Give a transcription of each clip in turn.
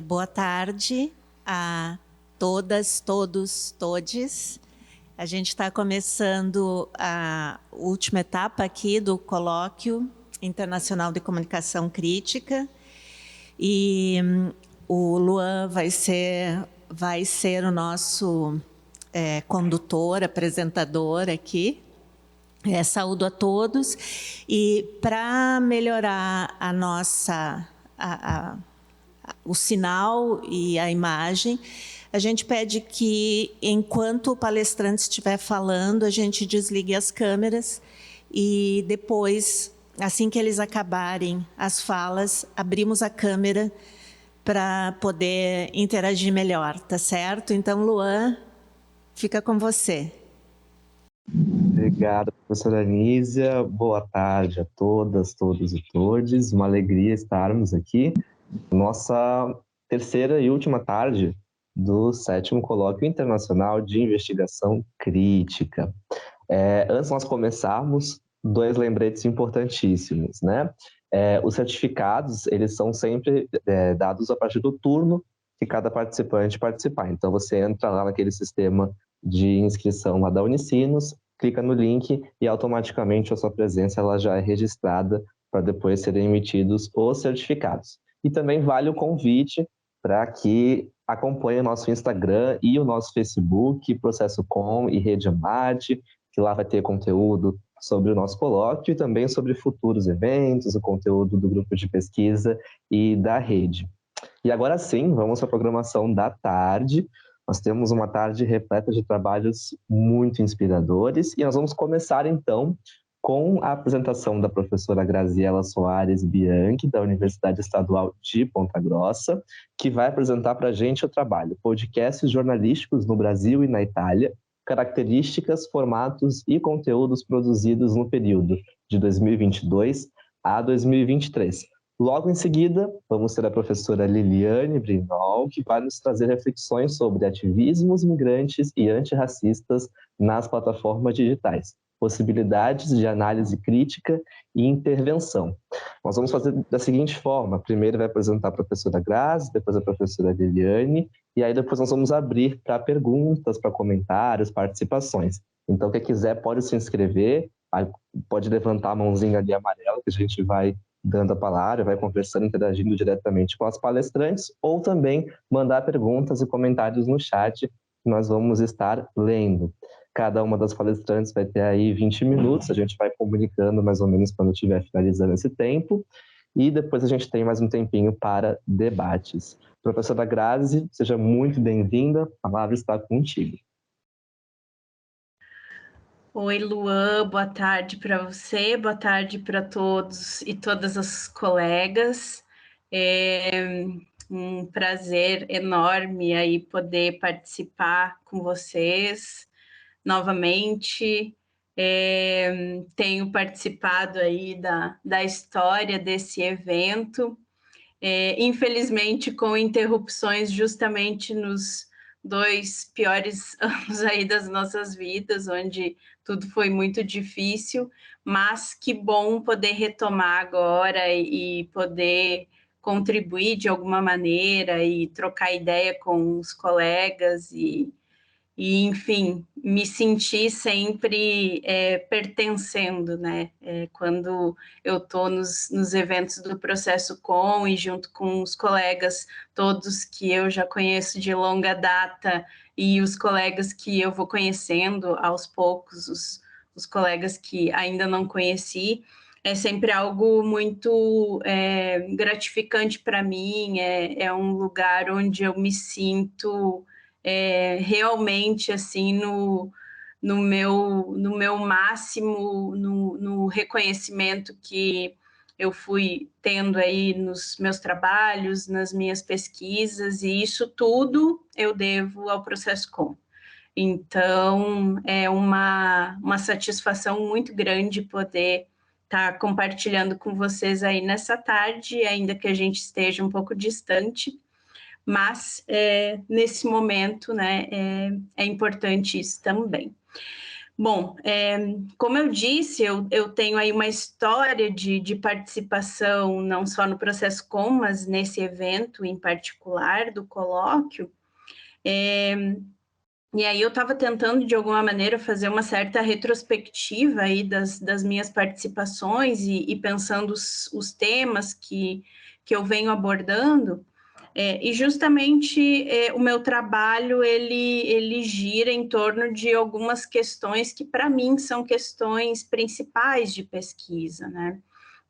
Boa tarde a todas, todos, todes. A gente está começando a última etapa aqui do Colóquio Internacional de Comunicação Crítica e o Luan vai ser o nosso condutor, apresentador aqui. Saúdo a todos e para melhorar a nossa o sinal e a imagem, a gente pede que, enquanto o palestrante estiver falando, a gente desligue as câmeras e depois, assim que eles acabarem as falas, abrimos a câmera para poder interagir melhor, tá certo? Então, Luan, fica com você. Obrigado, professora Anísia. Boa tarde a todas, todos e todes. Uma alegria estarmos aqui. Nossa terceira e última tarde do 7º Colóquio Internacional de Investigação Crítica. Antes de nós começarmos, 2 lembretes importantíssimos, né? Os certificados, eles são sempre dados a partir do turno que cada participante participar. Então, você entra lá naquele sistema de inscrição lá da Unicinos, clica no link e automaticamente a sua presença ela já é registrada para depois serem emitidos os certificados. E também vale o convite para que acompanhe o nosso Instagram e o nosso Facebook, Processo Com e Rede Amade, que lá vai ter conteúdo sobre o nosso colóquio e também sobre futuros eventos, o conteúdo do grupo de pesquisa e da rede. E agora sim, vamos para a programação da tarde. Nós temos uma tarde repleta de trabalhos muito inspiradores e nós vamos começar então com a apresentação da professora Graziela Soares Bianchi, da Universidade Estadual de Ponta Grossa, que vai apresentar para a gente o trabalho Podcasts Jornalísticos no Brasil e na Itália, características, formatos e conteúdos produzidos no período de 2022 a 2023. Logo em seguida, vamos ter a professora Liliane Brinol, que vai nos trazer reflexões sobre ativismos migrantes e antirracistas nas plataformas digitais, possibilidades de análise crítica e intervenção. Nós vamos fazer da seguinte forma: primeiro vai apresentar a professora Grazi, depois a professora Liliane, e aí depois nós vamos abrir para perguntas, para comentários, participações. Então, quem quiser pode se inscrever, pode levantar a mãozinha ali amarela, que a gente vai dando a palavra, vai conversando, interagindo diretamente com as palestrantes, ou também mandar perguntas e comentários no chat, que nós vamos estar lendo. Cada uma das palestrantes vai ter aí 20 minutos, a gente vai comunicando mais ou menos quando estiver finalizando esse tempo, e depois a gente tem mais um tempinho para debates. Professora Grazi, seja muito bem-vinda, a palavra está contigo. Oi, Luan, boa tarde para você, boa tarde para todos e todas as colegas. É um prazer enorme aí poder participar com vocês novamente. Tenho participado aí da história desse evento, infelizmente com interrupções justamente nos 2 piores anos aí das nossas vidas, onde tudo foi muito difícil, mas que bom poder retomar agora e poder contribuir de alguma maneira e trocar ideia com os colegas e enfim, me sentir sempre pertencendo, né? Quando eu estou nos eventos do Processo Com e junto com os colegas todos que eu já conheço de longa data e os colegas que eu vou conhecendo aos poucos, os colegas que ainda não conheci, é sempre algo muito gratificante para mim, é um lugar onde eu me sinto realmente assim no meu máximo, no reconhecimento que eu fui tendo aí nos meus trabalhos, nas minhas pesquisas, e isso tudo eu devo ao Processo Com. Então, é uma satisfação muito grande poder estar compartilhando com vocês aí nessa tarde, ainda que a gente esteja um pouco distante, mas nesse momento, né, é importante isso também. Bom, como eu disse, eu tenho aí uma história de participação, não só no Processo Com, mas nesse evento em particular do colóquio. E aí eu estava tentando, de alguma maneira, fazer uma certa retrospectiva aí das minhas participações e pensando os temas que eu venho abordando. E justamente o meu trabalho ele gira em torno de algumas questões que para mim são questões principais de pesquisa, né?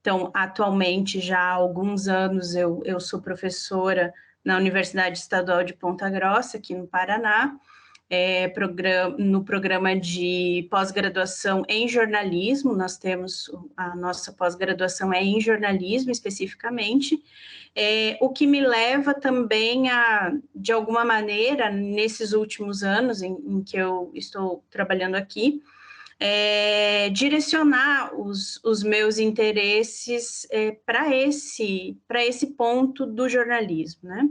Então, atualmente, já há alguns anos, eu sou professora na Universidade Estadual de Ponta Grossa, aqui no Paraná, no programa de pós-graduação em jornalismo. Nós temos a nossa pós-graduação em jornalismo especificamente, o que me leva também a, de alguma maneira, nesses últimos anos em que eu estou trabalhando aqui, direcionar os meus interesses para esse ponto do jornalismo, né?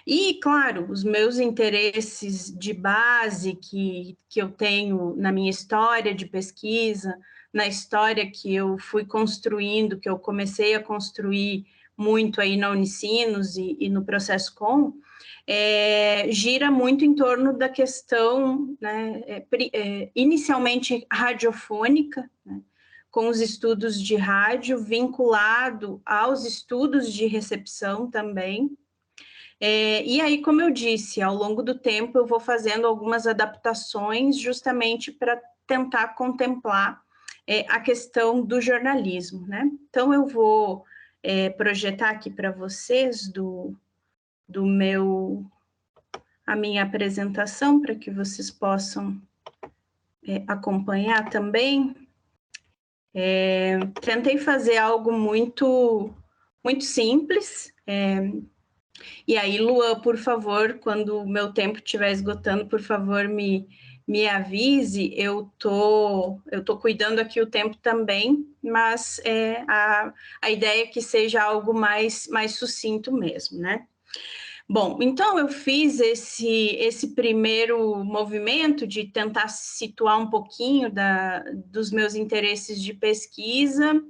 E, claro, os meus interesses de base que eu tenho na minha história de pesquisa, na história que eu fui construindo, que eu comecei a construir muito aí na Unicinos e no Processo Com, gira muito em torno da questão, né, inicialmente radiofônica, né, com os estudos de rádio, vinculado aos estudos de recepção também. E aí, como eu disse, ao longo do tempo eu vou fazendo algumas adaptações justamente para tentar contemplar a questão do jornalismo, né? Então, eu vou projetar aqui para vocês a minha apresentação, para que vocês possam acompanhar também. Tentei fazer algo muito, muito simples. E aí, Luan, por favor, quando o meu tempo estiver esgotando, por favor, me avise. Eu tô cuidando aqui o tempo também, mas a ideia é que seja algo mais sucinto mesmo, né? Bom, então eu fiz esse primeiro movimento de tentar situar um pouquinho dos meus interesses de pesquisa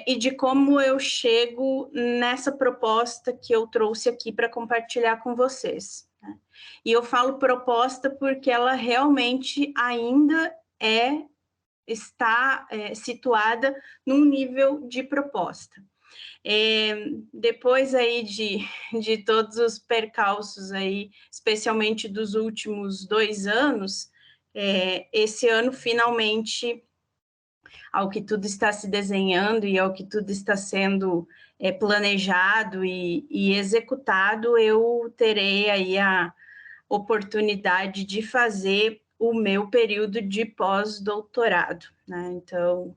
e de como eu chego nessa proposta que eu trouxe aqui para compartilhar com vocês, né? E eu falo proposta porque ela realmente ainda está situada num nível de proposta. Depois aí de todos os percalços aí, especialmente dos últimos 2 anos, esse ano finalmente, ao que tudo está se desenhando e ao que tudo está sendo planejado e executado, eu terei aí a oportunidade de fazer o meu período de pós-doutorado, né? Então,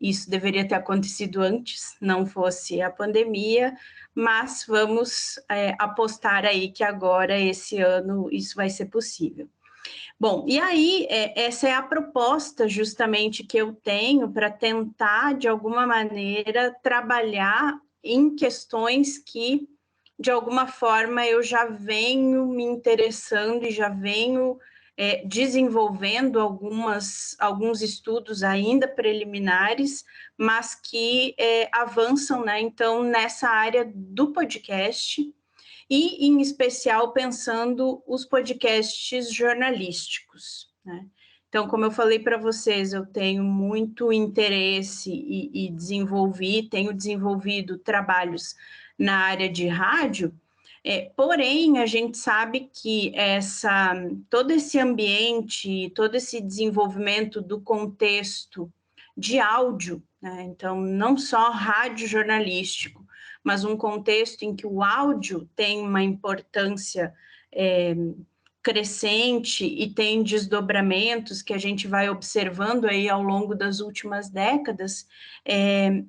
isso deveria ter acontecido antes, não fosse a pandemia, mas vamos apostar aí que agora, esse ano, isso vai ser possível. Bom, e aí, essa é a proposta justamente que eu tenho para tentar, de alguma maneira, trabalhar em questões que, de alguma forma, eu já venho me interessando e já venho desenvolvendo alguns estudos ainda preliminares, mas que avançam, né? Então, nessa área do podcast, e, em especial, pensando os podcasts jornalísticos, né? Então, como eu falei para vocês, eu tenho muito interesse e tenho desenvolvido trabalhos na área de rádio, porém, a gente sabe que todo esse ambiente, todo esse desenvolvimento do contexto de áudio, né? Então, não só rádio jornalístico, mas um contexto em que o áudio tem uma importância crescente e tem desdobramentos que a gente vai observando aí ao longo das últimas décadas,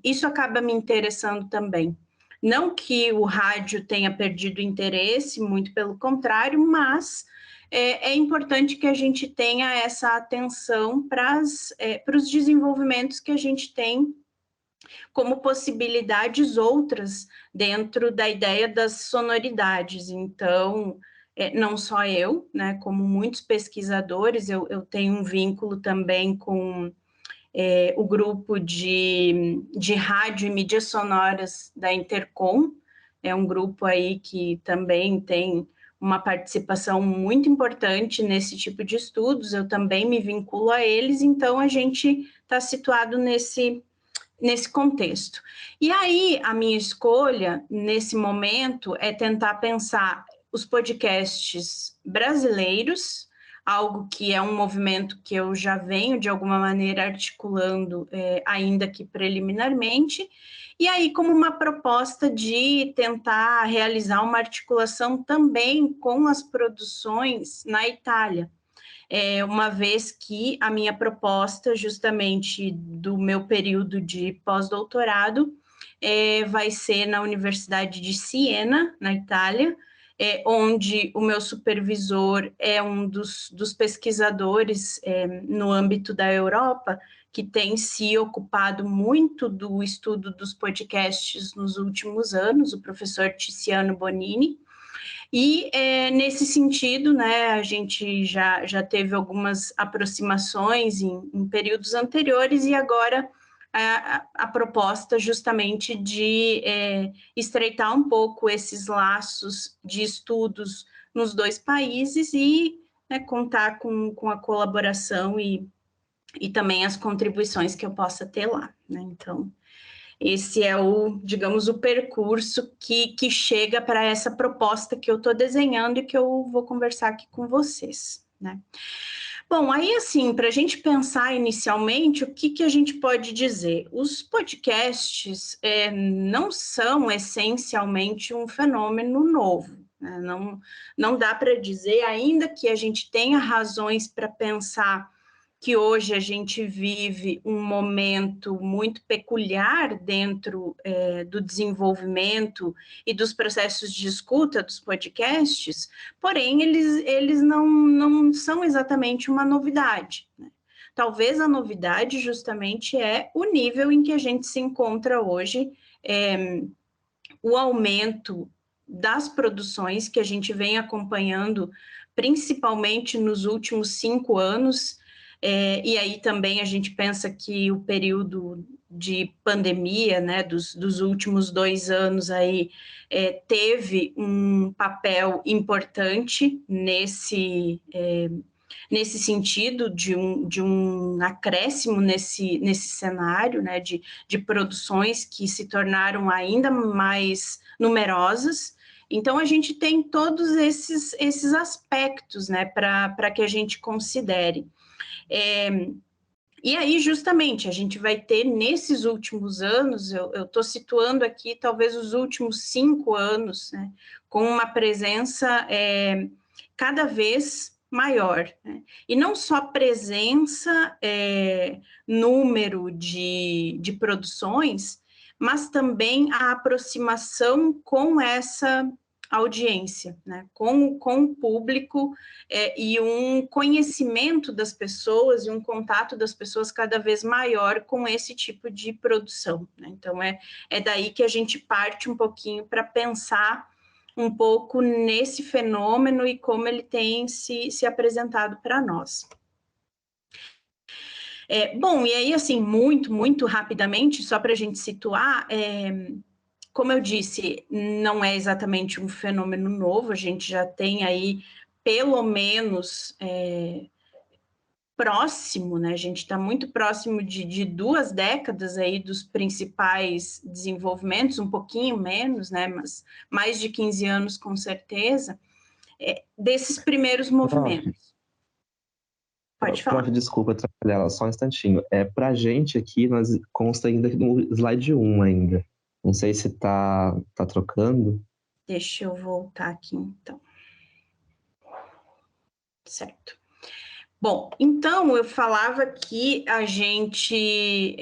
isso acaba me interessando também. Não que o rádio tenha perdido interesse, muito pelo contrário, mas é importante que a gente tenha essa atenção para os desenvolvimentos que a gente tem como possibilidades outras dentro da ideia das sonoridades. Então, não só eu, né, como muitos pesquisadores, eu tenho um vínculo também com o grupo de rádio e mídias sonoras da Intercom, é um grupo aí que também tem uma participação muito importante nesse tipo de estudos, eu também me vinculo a eles, então a gente está situado nesse contexto. E aí, a minha escolha, nesse momento, é tentar pensar os podcasts brasileiros, algo que é um movimento que eu já venho, de alguma maneira, articulando, ainda que preliminarmente, e aí como uma proposta de tentar realizar uma articulação também com as produções na Itália. Uma vez que a minha proposta, justamente do meu período de pós-doutorado, vai ser na Universidade de Siena, na Itália, onde o meu supervisor é um dos pesquisadores no âmbito da Europa, que tem se ocupado muito do estudo dos podcasts nos últimos anos, o professor Tiziano Bonini. E nesse sentido, né, a gente já teve algumas aproximações em períodos anteriores e agora a proposta justamente de estreitar um pouco esses laços de estudos nos dois países e, né, contar com a colaboração e também as contribuições que eu possa ter lá, né? Então, esse é digamos, o percurso que chega para essa proposta que eu estou desenhando e que eu vou conversar aqui com vocês, né? Bom, aí assim, para a gente pensar inicialmente, o que a gente pode dizer? Os podcasts não são essencialmente um fenômeno novo, né? Não dá para dizer, ainda que a gente tenha razões para pensar que hoje a gente vive um momento muito peculiar dentro do desenvolvimento e dos processos de escuta dos podcasts, porém, eles não são exatamente uma novidade, né? Talvez a novidade justamente é o nível em que a gente se encontra hoje, o aumento das produções que a gente vem acompanhando, principalmente nos últimos 5 anos, e aí também a gente pensa que o período de pandemia, né, dos últimos 2 anos aí, teve um papel importante nesse sentido de um acréscimo nesse cenário, né, de produções que se tornaram ainda mais numerosas. Então, a gente tem todos esses aspectos, né, para que a gente considere. E aí, justamente, a gente vai ter nesses últimos anos, eu estou situando aqui talvez os últimos 5 anos, né, com uma presença cada vez maior, né? E não só presença, número de produções, mas também a aproximação com essa audiência, né? Com o público, e um conhecimento das pessoas e um contato das pessoas cada vez maior com esse tipo de produção, né? Então, é daí que a gente parte um pouquinho para pensar um pouco nesse fenômeno e como ele tem se apresentado para nós. Bom, e aí, assim, muito rapidamente, só para a gente situar, como eu disse, não é exatamente um fenômeno novo, a gente já tem aí, pelo menos, próximo, né? A gente está muito próximo de 2 décadas aí dos principais desenvolvimentos, um pouquinho menos, né? Mas mais de 15 anos, com certeza, desses primeiros movimentos. Pode falar. Prof, desculpa atrapalhar ela, só um instantinho. Pra gente aqui, nós consta ainda no slide 1 ainda. Não sei se tá trocando. Deixa eu voltar aqui, então. Certo. Bom, então, eu falava que a gente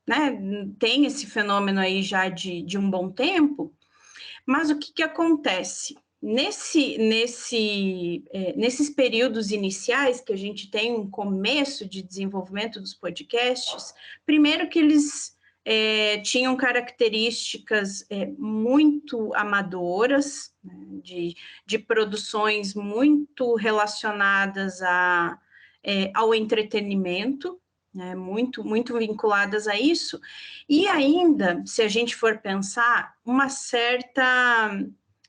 né, tem esse fenômeno aí já de um bom tempo, mas o que acontece? Nesses períodos iniciais que a gente tem um começo de desenvolvimento dos podcasts, primeiro que eles tinham características muito amadoras, né, de produções muito relacionadas ao entretenimento, né, muito vinculadas a isso, e ainda, se a gente for pensar, uma certa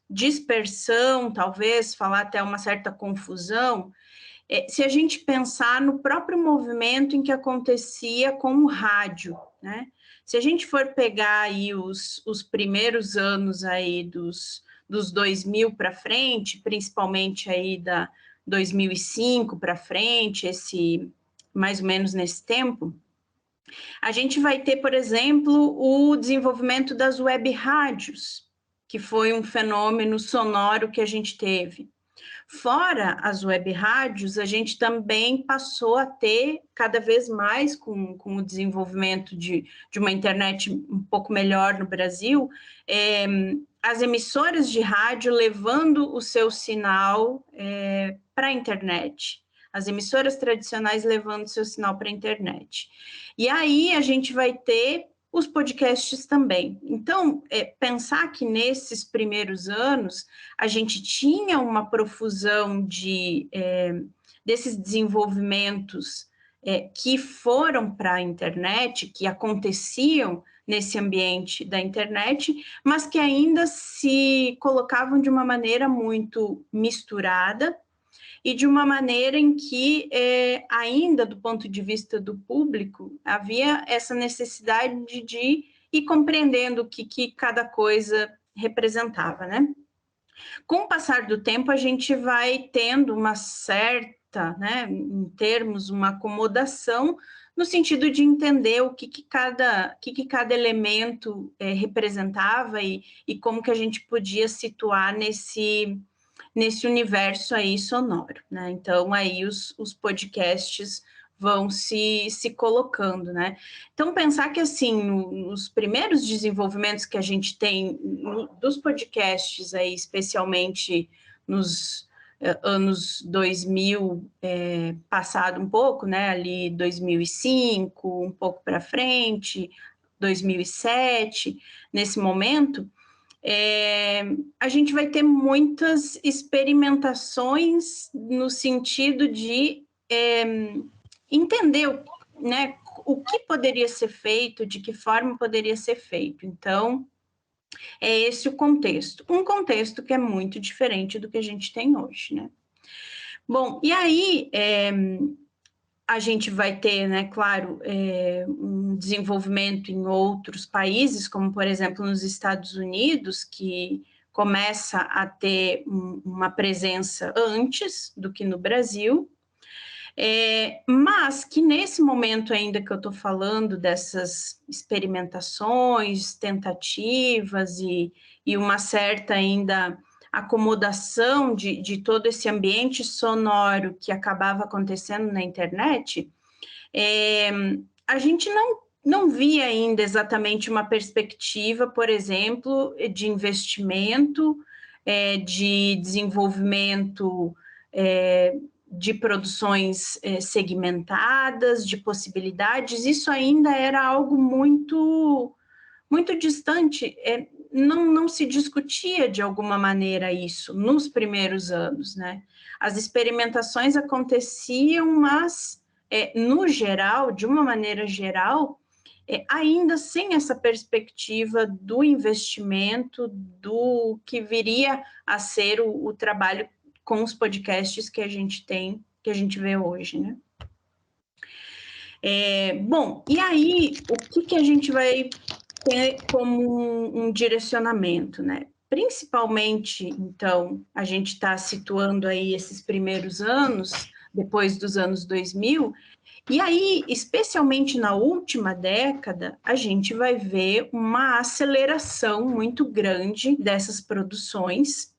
dispersão, talvez, falar até uma certa confusão, se a gente pensar no próprio movimento em que acontecia com o rádio, né? Se a gente for pegar aí os primeiros anos aí dos 2000 para frente, principalmente aí da 2005 para frente, mais ou menos nesse tempo, a gente vai ter, por exemplo, o desenvolvimento das web rádios, que foi um fenômeno sonoro que a gente teve. Fora as web rádios, a gente também passou a ter cada vez mais com o desenvolvimento de uma internet um pouco melhor no Brasil, as emissoras de rádio levando o seu sinal para a internet. As emissoras tradicionais levando o seu sinal para a internet. E aí a gente vai ter os podcasts também. Então, pensar que nesses primeiros anos a gente tinha uma profusão desses desenvolvimentos que foram para a internet, que aconteciam nesse ambiente da internet, mas que ainda se colocavam de uma maneira muito misturada e de uma maneira em que, ainda do ponto de vista do público, havia essa necessidade de ir compreendendo o que cada coisa representava, né? Com o passar do tempo, a gente vai tendo uma certa, né, em termos, uma acomodação, no sentido de entender o que cada elemento representava e como que a gente podia situar nesse universo aí sonoro, né? Então, aí os podcasts vão se colocando, né? Então, pensar que, assim, nos primeiros desenvolvimentos que a gente tem dos podcasts aí, especialmente nos anos 2000, passado um pouco, né? Ali 2005, um pouco para frente, 2007, nesse momento, a gente vai ter muitas experimentações no sentido de entender, né, o que poderia ser feito, de que forma poderia ser feito. Então, é esse o contexto. Um contexto que é muito diferente do que a gente tem hoje, né? Bom, e aí a gente vai ter, né, claro, um desenvolvimento em outros países, como, por exemplo, nos Estados Unidos, que começa a ter uma presença antes do que no Brasil, mas que nesse momento ainda que eu estou falando dessas experimentações, tentativas e uma certa ainda acomodação de todo esse ambiente sonoro que acabava acontecendo na internet, a gente não via ainda exatamente uma perspectiva, por exemplo, de investimento, de desenvolvimento de produções segmentadas, de possibilidades. Isso ainda era algo muito, muito distante, não se discutia de alguma maneira isso nos primeiros anos, né? As experimentações aconteciam, mas, no geral, de uma maneira geral, ainda sem essa perspectiva do investimento, do que viria a ser o trabalho com os podcasts que a gente tem, que a gente vê hoje, né? Bom, e aí, o que a gente vai ter como um direcionamento, né? Principalmente, então, a gente está situando aí esses primeiros anos, depois dos anos 2000, e aí, especialmente na última década, a gente vai ver uma aceleração muito grande dessas produções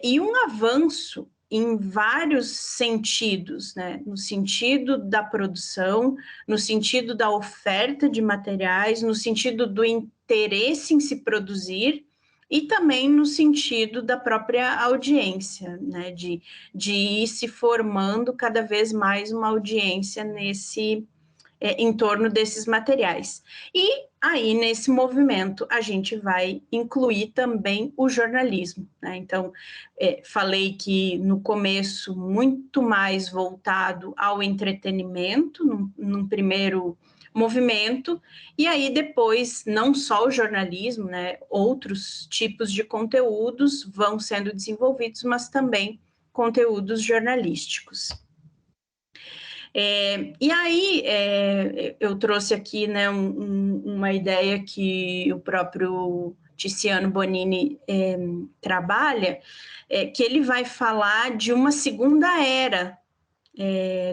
e um avanço em vários sentidos, né? No sentido da produção, no sentido da oferta de materiais, no sentido do interesse em se produzir e também no sentido da própria audiência, né? De ir se formando cada vez mais uma audiência em torno desses materiais. E aí, nesse movimento, a gente vai incluir também o jornalismo, né? Então, falei que no começo, muito mais voltado ao entretenimento, num primeiro movimento, e aí depois, não só o jornalismo, né? Outros tipos de conteúdos vão sendo desenvolvidos, mas também conteúdos jornalísticos. E aí, eu trouxe aqui, né, uma ideia que o próprio Tiziano Bonini trabalha, que ele vai falar de uma segunda era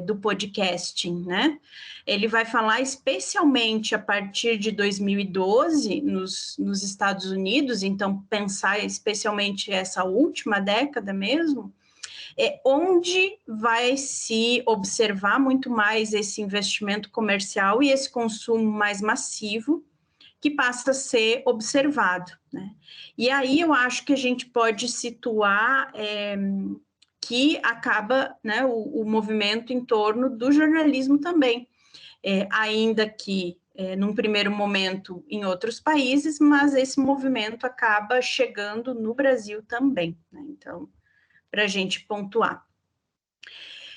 do podcasting, né? Ele vai falar especialmente a partir de 2012 nos Estados Unidos, então pensar especialmente essa última década mesmo, onde vai se observar muito mais esse investimento comercial e esse consumo mais massivo que passa a ser observado, né? E aí eu acho que a gente pode situar que acaba, né, o movimento em torno do jornalismo também, ainda que num primeiro momento em outros países, mas esse movimento acaba chegando no Brasil também, né? Então, para a gente pontuar.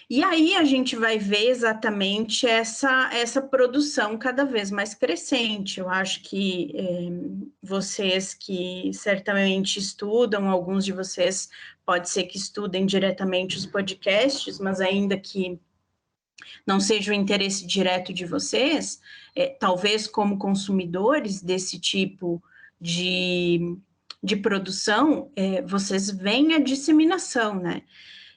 E aí a gente vai ver exatamente essa produção cada vez mais crescente. Eu acho que vocês que certamente estudam, alguns de vocês pode ser que estudem diretamente os podcasts, mas ainda que não seja o interesse direto de vocês, talvez como consumidores desse tipo de produção, vocês veem a disseminação, né?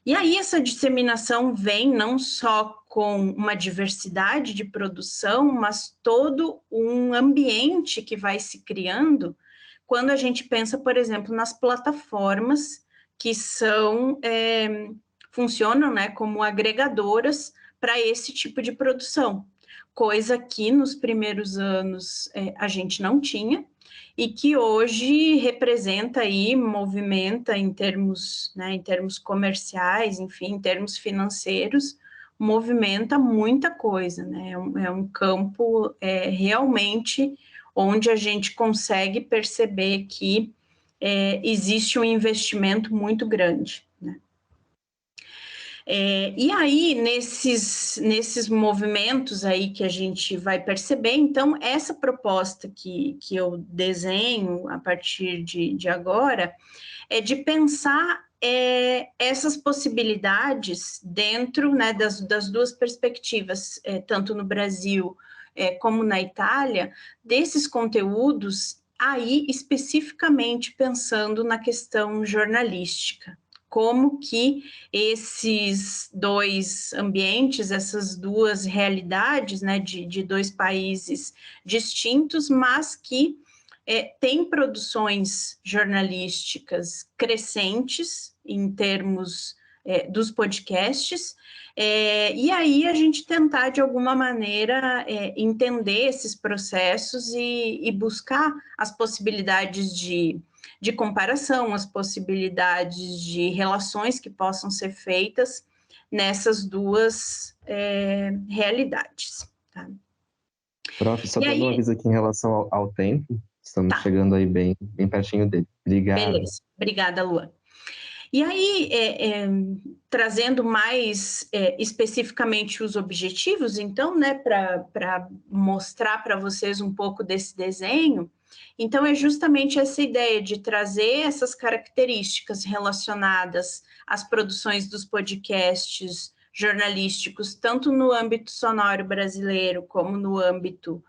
E aí essa disseminação vem não só com uma diversidade de produção, mas todo um ambiente que vai se criando quando a gente pensa, por exemplo, nas plataformas que funcionam, né, como agregadoras para esse tipo de produção, coisa que nos primeiros anos a gente não tinha, e que hoje representa aí, movimenta em termos comerciais, enfim, em termos financeiros, movimenta muita coisa, né? É um campo realmente onde a gente consegue perceber que existe um investimento muito grande, né? E aí, nesses movimentos aí que a gente vai perceber, então, essa proposta que eu desenho a partir de agora é de pensar essas possibilidades dentro, né, das duas perspectivas, tanto no Brasil como na Itália, desses conteúdos aí especificamente pensando na questão jornalística. Como que esses dois ambientes, essas duas realidades, né, de dois países distintos, mas que têm produções jornalísticas crescentes em termos dos podcasts, e aí a gente tentar, de alguma maneira, entender esses processos e buscar as possibilidades de comparação, as possibilidades de relações que possam ser feitas nessas duas realidades. Tá? Prof, só dando um aviso aqui em relação ao tempo, estamos chegando aí bem pertinho dele. Obrigado. Beleza, obrigada, Luan. E aí, trazendo mais especificamente os objetivos, então, né, para mostrar para vocês um pouco desse desenho, então é justamente essa ideia de trazer essas características relacionadas às produções dos podcasts jornalísticos, tanto no âmbito sonoro brasileiro como no âmbito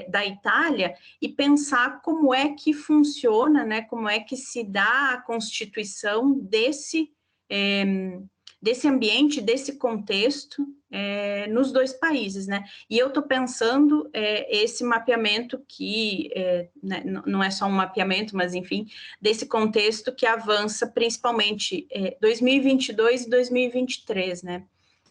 da Itália, e pensar como é que funciona, né, como é que se dá a constituição desse ambiente, desse contexto nos dois países, né? E eu estou pensando esse mapeamento que né, não é só um mapeamento, mas enfim, desse contexto que avança principalmente 2022 e 2023, né?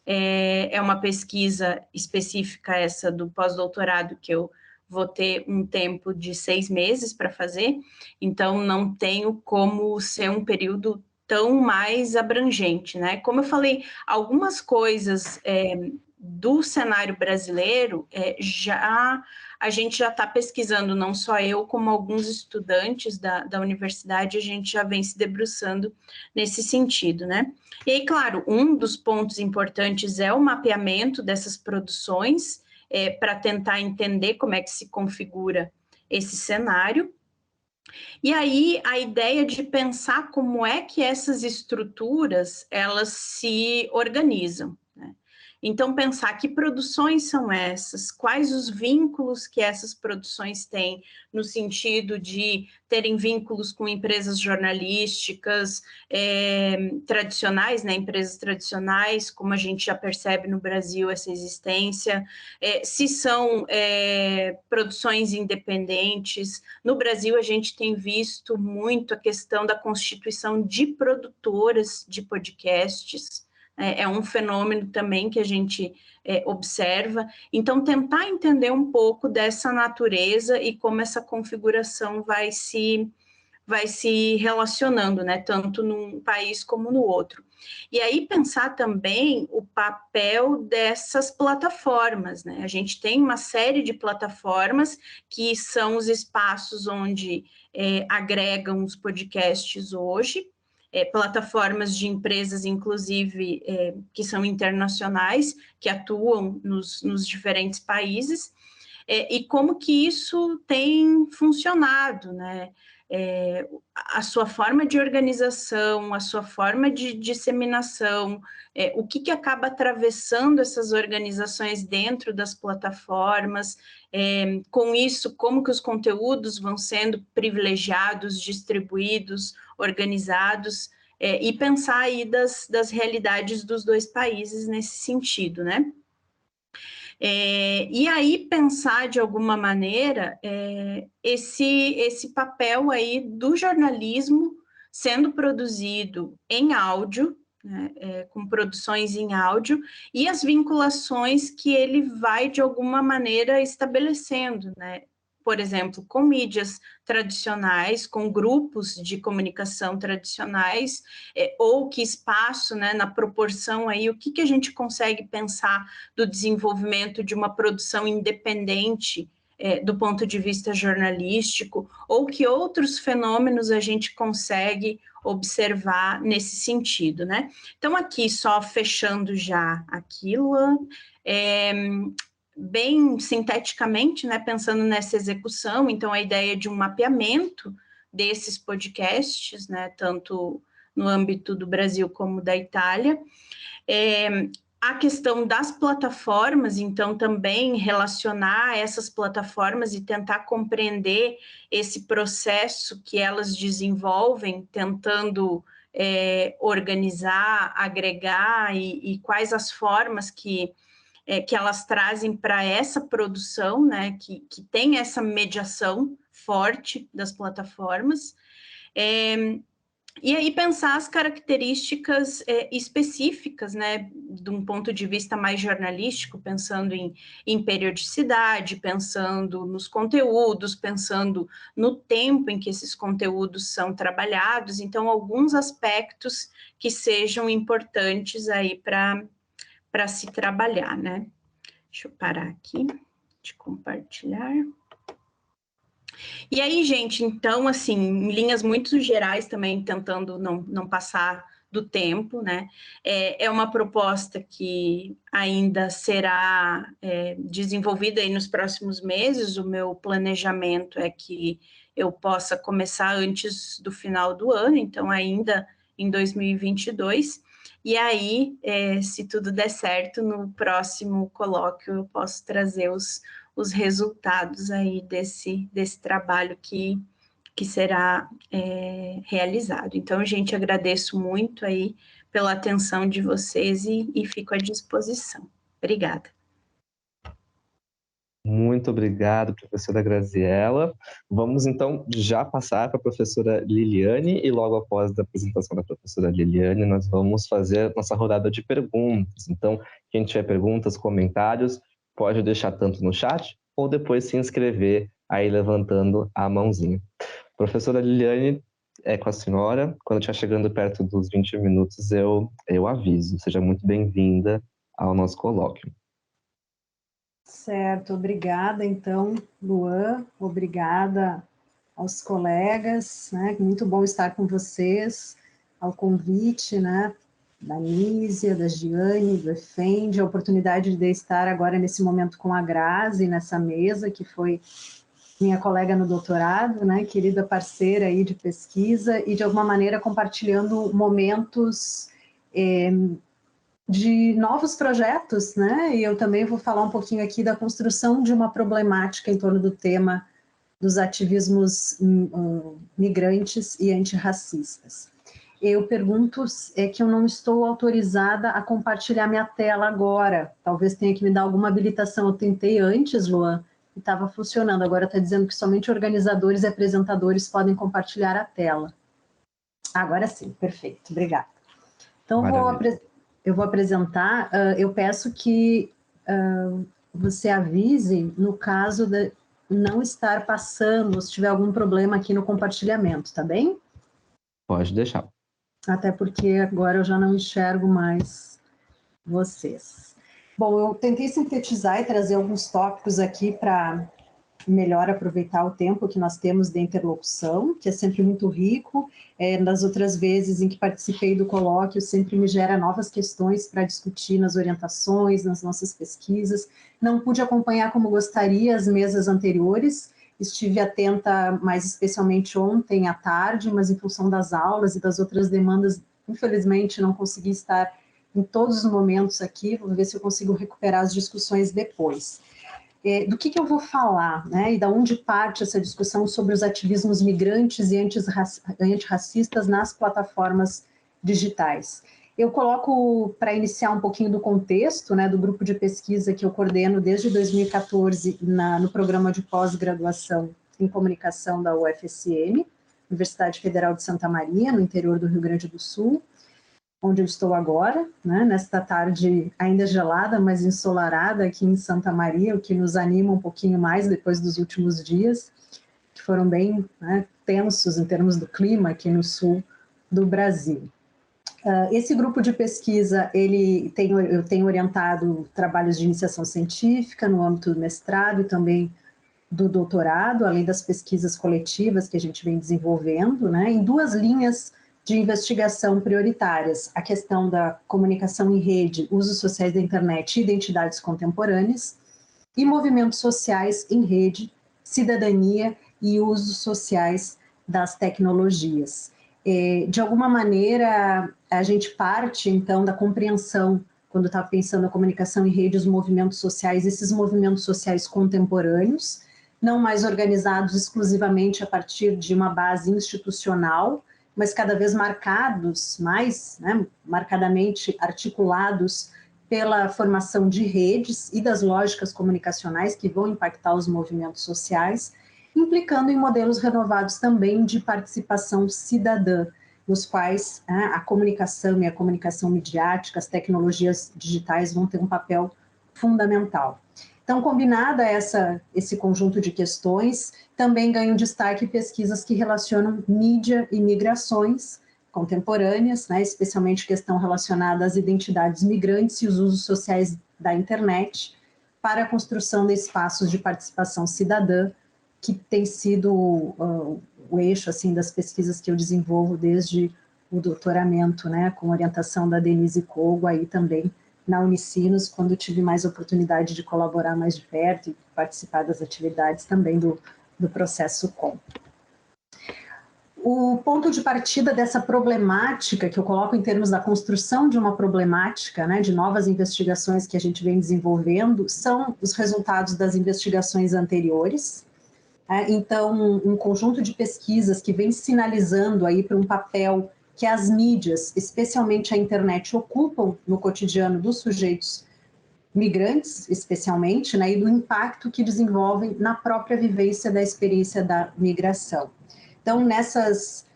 É uma pesquisa específica essa do pós-doutorado que eu vou ter um tempo de 6 meses para fazer, então não tenho como ser um período tão mais abrangente, né? Como eu falei, algumas coisas do cenário brasileiro, a gente já está pesquisando, não só eu, como alguns estudantes da universidade, a gente já vem se debruçando nesse sentido, né? E aí, claro, um dos pontos importantes é o mapeamento dessas produções, para tentar entender como é que se configura esse cenário. E aí, a ideia de pensar como é que essas estruturas, elas se organizam, né? Então, pensar que produções são essas, quais os vínculos que essas produções têm, no sentido de terem vínculos com empresas jornalísticas tradicionais, né, empresas tradicionais, como a gente já percebe no Brasil essa existência, se são produções independentes. No Brasil, a gente tem visto muito a questão da constituição de produtoras de podcasts, é um fenômeno também que a gente observa. Então, tentar entender um pouco dessa natureza e como essa configuração vai se relacionando, né, tanto num país como no outro. E aí pensar também o papel dessas plataformas, né? A gente tem uma série de plataformas que são os espaços onde agregam os podcasts hoje, plataformas de empresas, inclusive, que são internacionais, que atuam nos diferentes países, e como que isso tem funcionado, né? A sua forma de organização, a sua forma de disseminação, o que acaba atravessando essas organizações dentro das plataformas, com isso, como que os conteúdos vão sendo privilegiados, distribuídos, organizados, e pensar aí das realidades dos dois países nesse sentido, né? E aí pensar de alguma maneira esse papel aí do jornalismo sendo produzido em áudio, né, com produções em áudio, e as vinculações que ele vai de alguma maneira estabelecendo, né? Por exemplo, com mídias tradicionais, com grupos de comunicação tradicionais, ou que espaço, né, na proporção aí, o que a gente consegue pensar do desenvolvimento de uma produção independente do ponto de vista jornalístico, ou que outros fenômenos a gente consegue observar nesse sentido, né? Então, aqui, só fechando já aquilo, bem sinteticamente, né, pensando nessa execução, então a ideia de um mapeamento desses podcasts, né, tanto no âmbito do Brasil como da Itália, a questão das plataformas, então também relacionar essas plataformas e tentar compreender esse processo que elas desenvolvem, tentando organizar, agregar e quais as formas que elas trazem para essa produção, né, que tem essa mediação forte das plataformas, e aí pensar as características específicas, né, de um ponto de vista mais jornalístico, pensando em periodicidade, pensando nos conteúdos, pensando no tempo em que esses conteúdos são trabalhados, então alguns aspectos que sejam importantes aí para se trabalhar, né? Deixa eu parar aqui de compartilhar. E aí, gente, então, assim, em linhas muito gerais também, tentando não passar do tempo, né? É uma proposta que ainda será desenvolvida aí nos próximos meses. O meu planejamento é que eu possa começar antes do final do ano, então ainda em 2022. E aí, se tudo der certo, no próximo colóquio eu posso trazer os resultados aí desse trabalho que será realizado. Então, gente, agradeço muito aí pela atenção de vocês e fico à disposição. Obrigada. Muito obrigado, professora Graziela. Vamos, então, já passar para a professora Liliane e logo após a apresentação da professora Liliane, nós vamos fazer nossa rodada de perguntas. Então, quem tiver perguntas, comentários, pode deixar tanto no chat ou depois se inscrever aí levantando a mãozinha. Professora Liliane, é com a senhora. Quando estiver chegando perto dos 20 minutos, eu aviso. Seja muito bem-vinda ao nosso colóquio. Certo, obrigada então, Luan, obrigada aos colegas, né? Muito bom estar com vocês, ao convite, né? Da Nísia, da Giane, do Efendi, a oportunidade de estar agora nesse momento com a Grazi, nessa mesa, que foi minha colega no doutorado, né? Querida parceira aí de pesquisa e de alguma maneira compartilhando momentos de novos projetos, né? E eu também vou falar um pouquinho aqui da construção de uma problemática em torno do tema dos ativismos migrantes e antirracistas. Eu pergunto, é que eu não estou autorizada a compartilhar minha tela agora, talvez tenha que me dar alguma habilitação, eu tentei antes, Luan, e estava funcionando, agora está dizendo que somente organizadores e apresentadores podem compartilhar a tela. Agora sim, perfeito, obrigada. Então, eu vou apresentar, eu peço que você avise no caso de não estar passando, se tiver algum problema aqui no compartilhamento, tá bem? Pode deixar. Até porque agora eu já não enxergo mais vocês. Bom, eu tentei sintetizar e trazer alguns tópicos aqui para melhor aproveitar o tempo que nós temos de interlocução, que é sempre muito rico. Nas outras vezes em que participei do colóquio, sempre me gera novas questões para discutir nas orientações, nas nossas pesquisas. Não pude acompanhar como gostaria as mesas anteriores, estive atenta mais especialmente ontem à tarde, mas em função das aulas e das outras demandas, infelizmente não consegui estar em todos os momentos aqui, vou ver se eu consigo recuperar as discussões depois. Do que eu vou falar, né, e da onde parte essa discussão sobre os ativismos migrantes e antirracistas nas plataformas digitais. Eu coloco, para iniciar um pouquinho do contexto, né, do grupo de pesquisa que eu coordeno desde 2014 no programa de pós-graduação em comunicação da UFSM, Universidade Federal de Santa Maria, no interior do Rio Grande do Sul, onde eu estou agora, né, nesta tarde ainda gelada, mas ensolarada aqui em Santa Maria, o que nos anima um pouquinho mais depois dos últimos dias, que foram bem, né, tensos em termos do clima aqui no sul do Brasil. Esse grupo de pesquisa, eu tenho orientado trabalhos de iniciação científica no âmbito do mestrado e também do doutorado, além das pesquisas coletivas que a gente vem desenvolvendo, né, em duas linhas de investigação prioritárias, a questão da comunicação em rede, usos sociais da internet e identidades contemporâneas, e movimentos sociais em rede, cidadania e usos sociais das tecnologias. De alguma maneira, a gente parte, então, da compreensão, quando está pensando a comunicação em rede, os movimentos sociais, esses movimentos sociais contemporâneos, não mais organizados exclusivamente a partir de uma base institucional, mas cada vez marcados, mais, né, marcadamente articulados pela formação de redes e das lógicas comunicacionais que vão impactar os movimentos sociais, implicando em modelos renovados também de participação cidadã, nos quais a comunicação e a comunicação midiática, as tecnologias digitais vão ter um papel fundamental. Então, combinada esse conjunto de questões, também ganham destaque pesquisas que relacionam mídia e migrações contemporâneas, né, especialmente questão relacionada às identidades migrantes e os usos sociais da internet, para a construção de espaços de participação cidadã, que tem sido o eixo assim, das pesquisas que eu desenvolvo desde o doutoramento, né, com orientação da Denise Kogo, aí também na Unicinos, quando tive mais oportunidade de colaborar mais de perto e participar das atividades também do processo COM. O ponto de partida dessa problemática, que eu coloco em termos da construção de uma problemática, né, de novas investigações que a gente vem desenvolvendo, são os resultados das investigações anteriores. Então, um conjunto de pesquisas que vem sinalizando aí para um papel que as mídias, especialmente a internet, ocupam no cotidiano dos sujeitos migrantes, especialmente, né, e do impacto que desenvolvem na própria vivência da experiência da migração. Então, nessas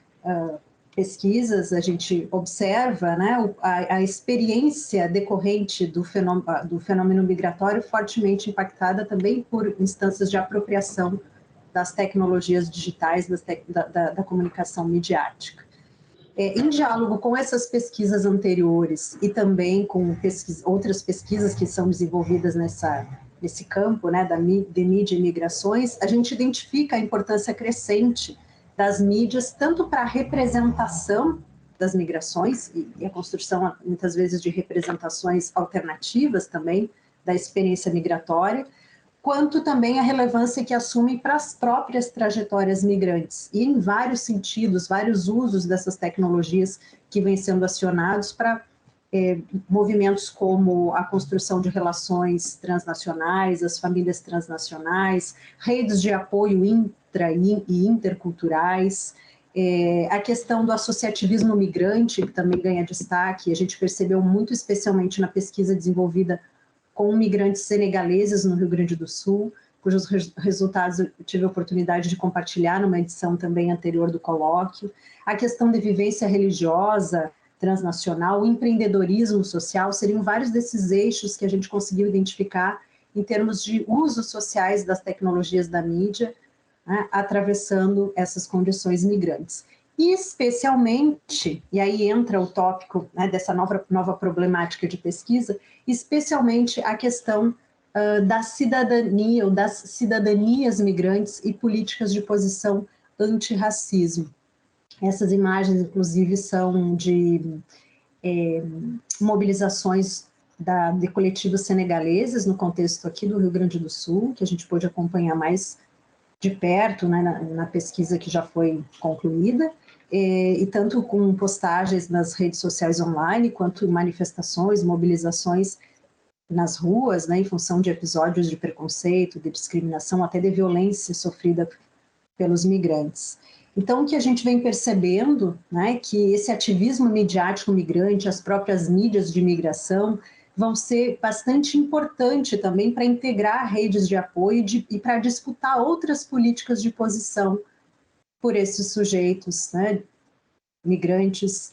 pesquisas, a gente observa, né, a experiência decorrente do fenômeno migratório fortemente impactada também por instâncias de apropriação das tecnologias digitais, da comunicação midiática. Em diálogo com essas pesquisas anteriores e também com outras pesquisas que são desenvolvidas nesse campo, né, de mídia e migrações, a gente identifica a importância crescente das mídias, tanto para a representação das migrações e a construção, muitas vezes, de representações alternativas também da experiência migratória, quanto também a relevância que assumem para as próprias trajetórias migrantes, e em vários sentidos, vários usos dessas tecnologias que vêm sendo acionados para movimentos como a construção de relações transnacionais, as famílias transnacionais, redes de apoio intra e interculturais, a questão do associativismo migrante, que também ganha destaque, a gente percebeu muito especialmente na pesquisa desenvolvida com migrantes senegaleses no Rio Grande do Sul, cujos resultados eu tive a oportunidade de compartilhar numa edição também anterior do colóquio, a questão de vivência religiosa transnacional, o empreendedorismo social, seriam vários desses eixos que a gente conseguiu identificar em termos de usos sociais das tecnologias da mídia, né, atravessando essas condições migrantes. E especialmente, e aí entra o tópico, né, dessa nova problemática de pesquisa, especialmente a questão da cidadania, ou das cidadanias migrantes e políticas de posição antirracismo. Essas imagens, inclusive, são de mobilizações de coletivos senegaleses no contexto aqui do Rio Grande do Sul, que a gente pôde acompanhar mais de perto, né, na pesquisa que já foi concluída, e tanto com postagens nas redes sociais online, quanto manifestações, mobilizações nas ruas, né, em função de episódios de preconceito, de discriminação, até de violência sofrida pelos migrantes. Então, o que a gente vem percebendo, né, que esse ativismo midiático migrante, as próprias mídias de migração, vão ser bastante importante também para integrar redes de apoio e para disputar outras políticas de posição por esses sujeitos, né, migrantes,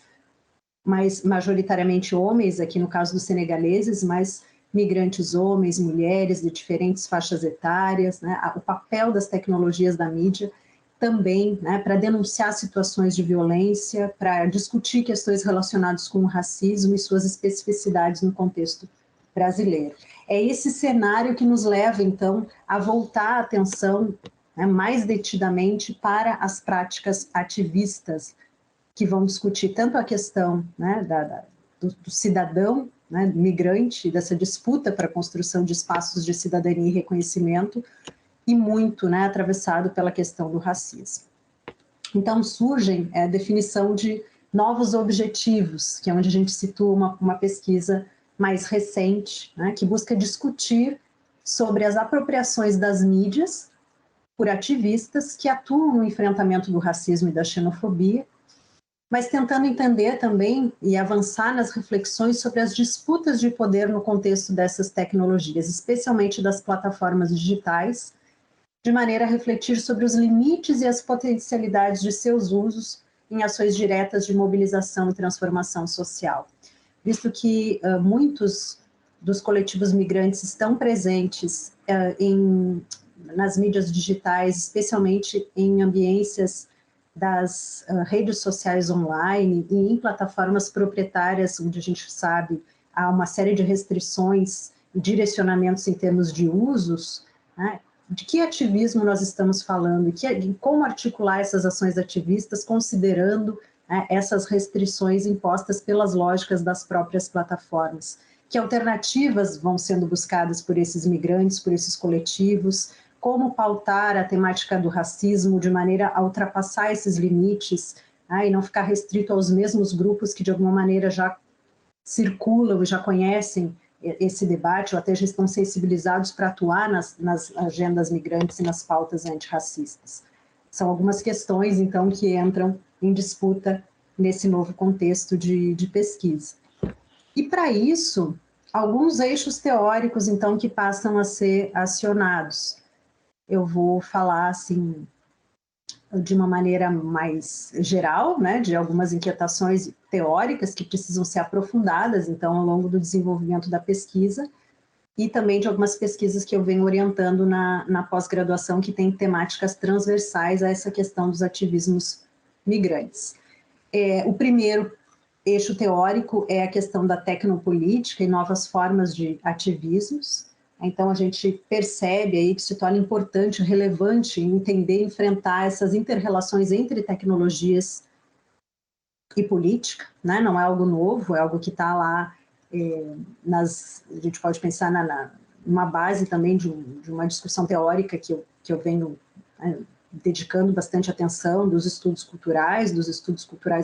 mas majoritariamente homens, aqui no caso dos senegaleses, mas migrantes homens, mulheres de diferentes faixas etárias, né, o papel das tecnologias da mídia também, né, para denunciar situações de violência, para discutir questões relacionadas com o racismo e suas especificidades no contexto brasileiro. É esse cenário que nos leva, então, a voltar a atenção, né, mais detidamente para as práticas ativistas, que vão discutir tanto a questão, né, do cidadão, né, migrante, dessa disputa para a construção de espaços de cidadania e reconhecimento, e muito, né, atravessado pela questão do racismo. Então, surgem a definição de novos objetivos, que é onde a gente situa uma pesquisa mais recente, né, que busca discutir sobre as apropriações das mídias por ativistas que atuam no enfrentamento do racismo e da xenofobia, mas tentando entender também e avançar nas reflexões sobre as disputas de poder no contexto dessas tecnologias, especialmente das plataformas digitais, de maneira a refletir sobre os limites e as potencialidades de seus usos em ações diretas de mobilização e transformação social. Visto que muitos dos coletivos migrantes estão presentes nas mídias digitais, especialmente em ambiências das redes sociais online e em plataformas proprietárias, onde a gente sabe há uma série de restrições e direcionamentos em termos de usos, né? De que ativismo nós estamos falando e como articular essas ações ativistas considerando, né, essas restrições impostas pelas lógicas das próprias plataformas. Que alternativas vão sendo buscadas por esses migrantes, por esses coletivos, como pautar a temática do racismo de maneira a ultrapassar esses limites, né, e não ficar restrito aos mesmos grupos que de alguma maneira já circulam e já conhecem esse debate, ou até já estão sensibilizados para atuar nas agendas migrantes e nas pautas antirracistas. São algumas questões, então, que entram em disputa nesse novo contexto de pesquisa. E, para isso, alguns eixos teóricos, então, que passam a ser acionados. Eu vou falar, assim, de uma maneira mais geral, né, de algumas inquietações teóricas que precisam ser aprofundadas, então, ao longo do desenvolvimento da pesquisa, e também de algumas pesquisas que eu venho orientando na pós-graduação, que tem temáticas transversais a essa questão dos ativismos migrantes. O primeiro eixo teórico é a questão da tecnopolítica e novas formas de ativismos, Então, a gente percebe aí que se torna importante, relevante entender e enfrentar essas inter-relações entre tecnologias e política, né? Não é algo novo, é algo que está lá, a gente pode pensar numa base também de uma discussão teórica que eu venho dedicando bastante atenção, dos estudos culturais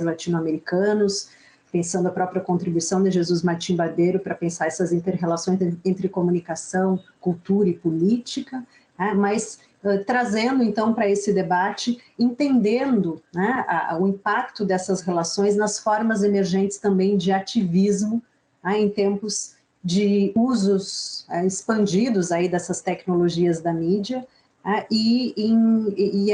latino-americanos, pensando a própria contribuição de Jesus Martim Barbeiro para pensar essas inter-relações entre comunicação, cultura e política, né? Mas trazendo então para esse debate, entendendo, né, o impacto dessas relações nas formas emergentes também de ativismo, né, em tempos de usos expandidos aí dessas tecnologias da mídia, e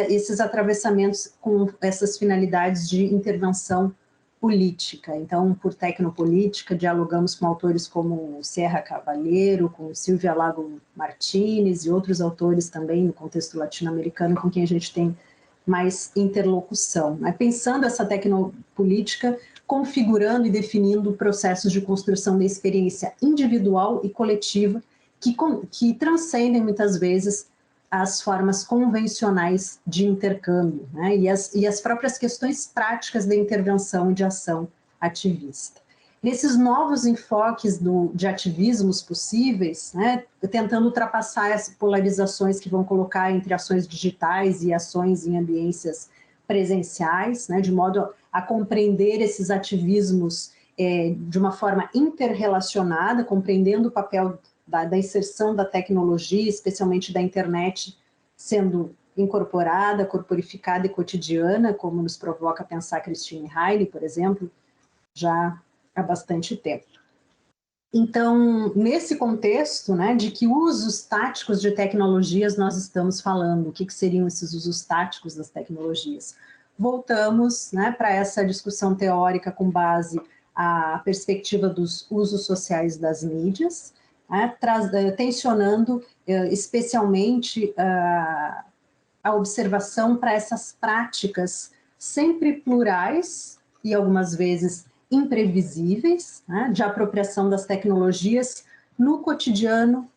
esses atravessamentos com essas finalidades de intervenção política. Então, por tecnopolítica, dialogamos com autores como Serra Cavalheiro, com Silvia Lago Martínez e outros autores também no contexto latino-americano com quem a gente tem mais interlocução. Pensando essa tecnopolítica, configurando e definindo processos de construção da experiência individual e coletiva que transcendem muitas vezes as formas convencionais de intercâmbio, né, e as próprias questões práticas da intervenção e de ação ativista. Nesses novos enfoques de ativismos possíveis, né, tentando ultrapassar as polarizações que vão colocar entre ações digitais e ações em ambiências presenciais, né, de modo a compreender esses ativismos de uma forma interrelacionada, compreendendo o papel da inserção da tecnologia, especialmente da internet, sendo incorporada, corporificada e cotidiana, como nos provoca pensar Christine Heine, por exemplo, já há bastante tempo. Então, nesse contexto, né, de que usos táticos de tecnologias nós estamos falando, o que seriam esses usos táticos das tecnologias? Voltamos, né, para essa discussão teórica com base à perspectiva dos usos sociais das mídias, né, tensionando especialmente a observação para essas práticas sempre plurais e algumas vezes imprevisíveis, né, de apropriação das tecnologias no cotidiano,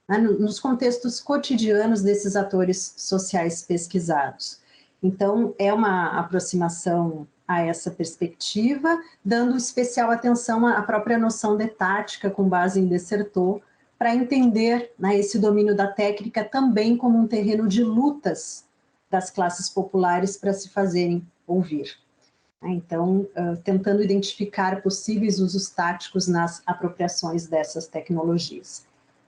né, nos contextos cotidianos desses atores sociais pesquisados. Então, é uma aproximação a essa perspectiva, dando especial atenção à própria noção de tática com base em Dessertot, para entender, né, esse domínio da técnica também como um terreno de lutas das classes populares para se fazerem ouvir. Então, tentando identificar possíveis usos táticos nas apropriações dessas tecnologias.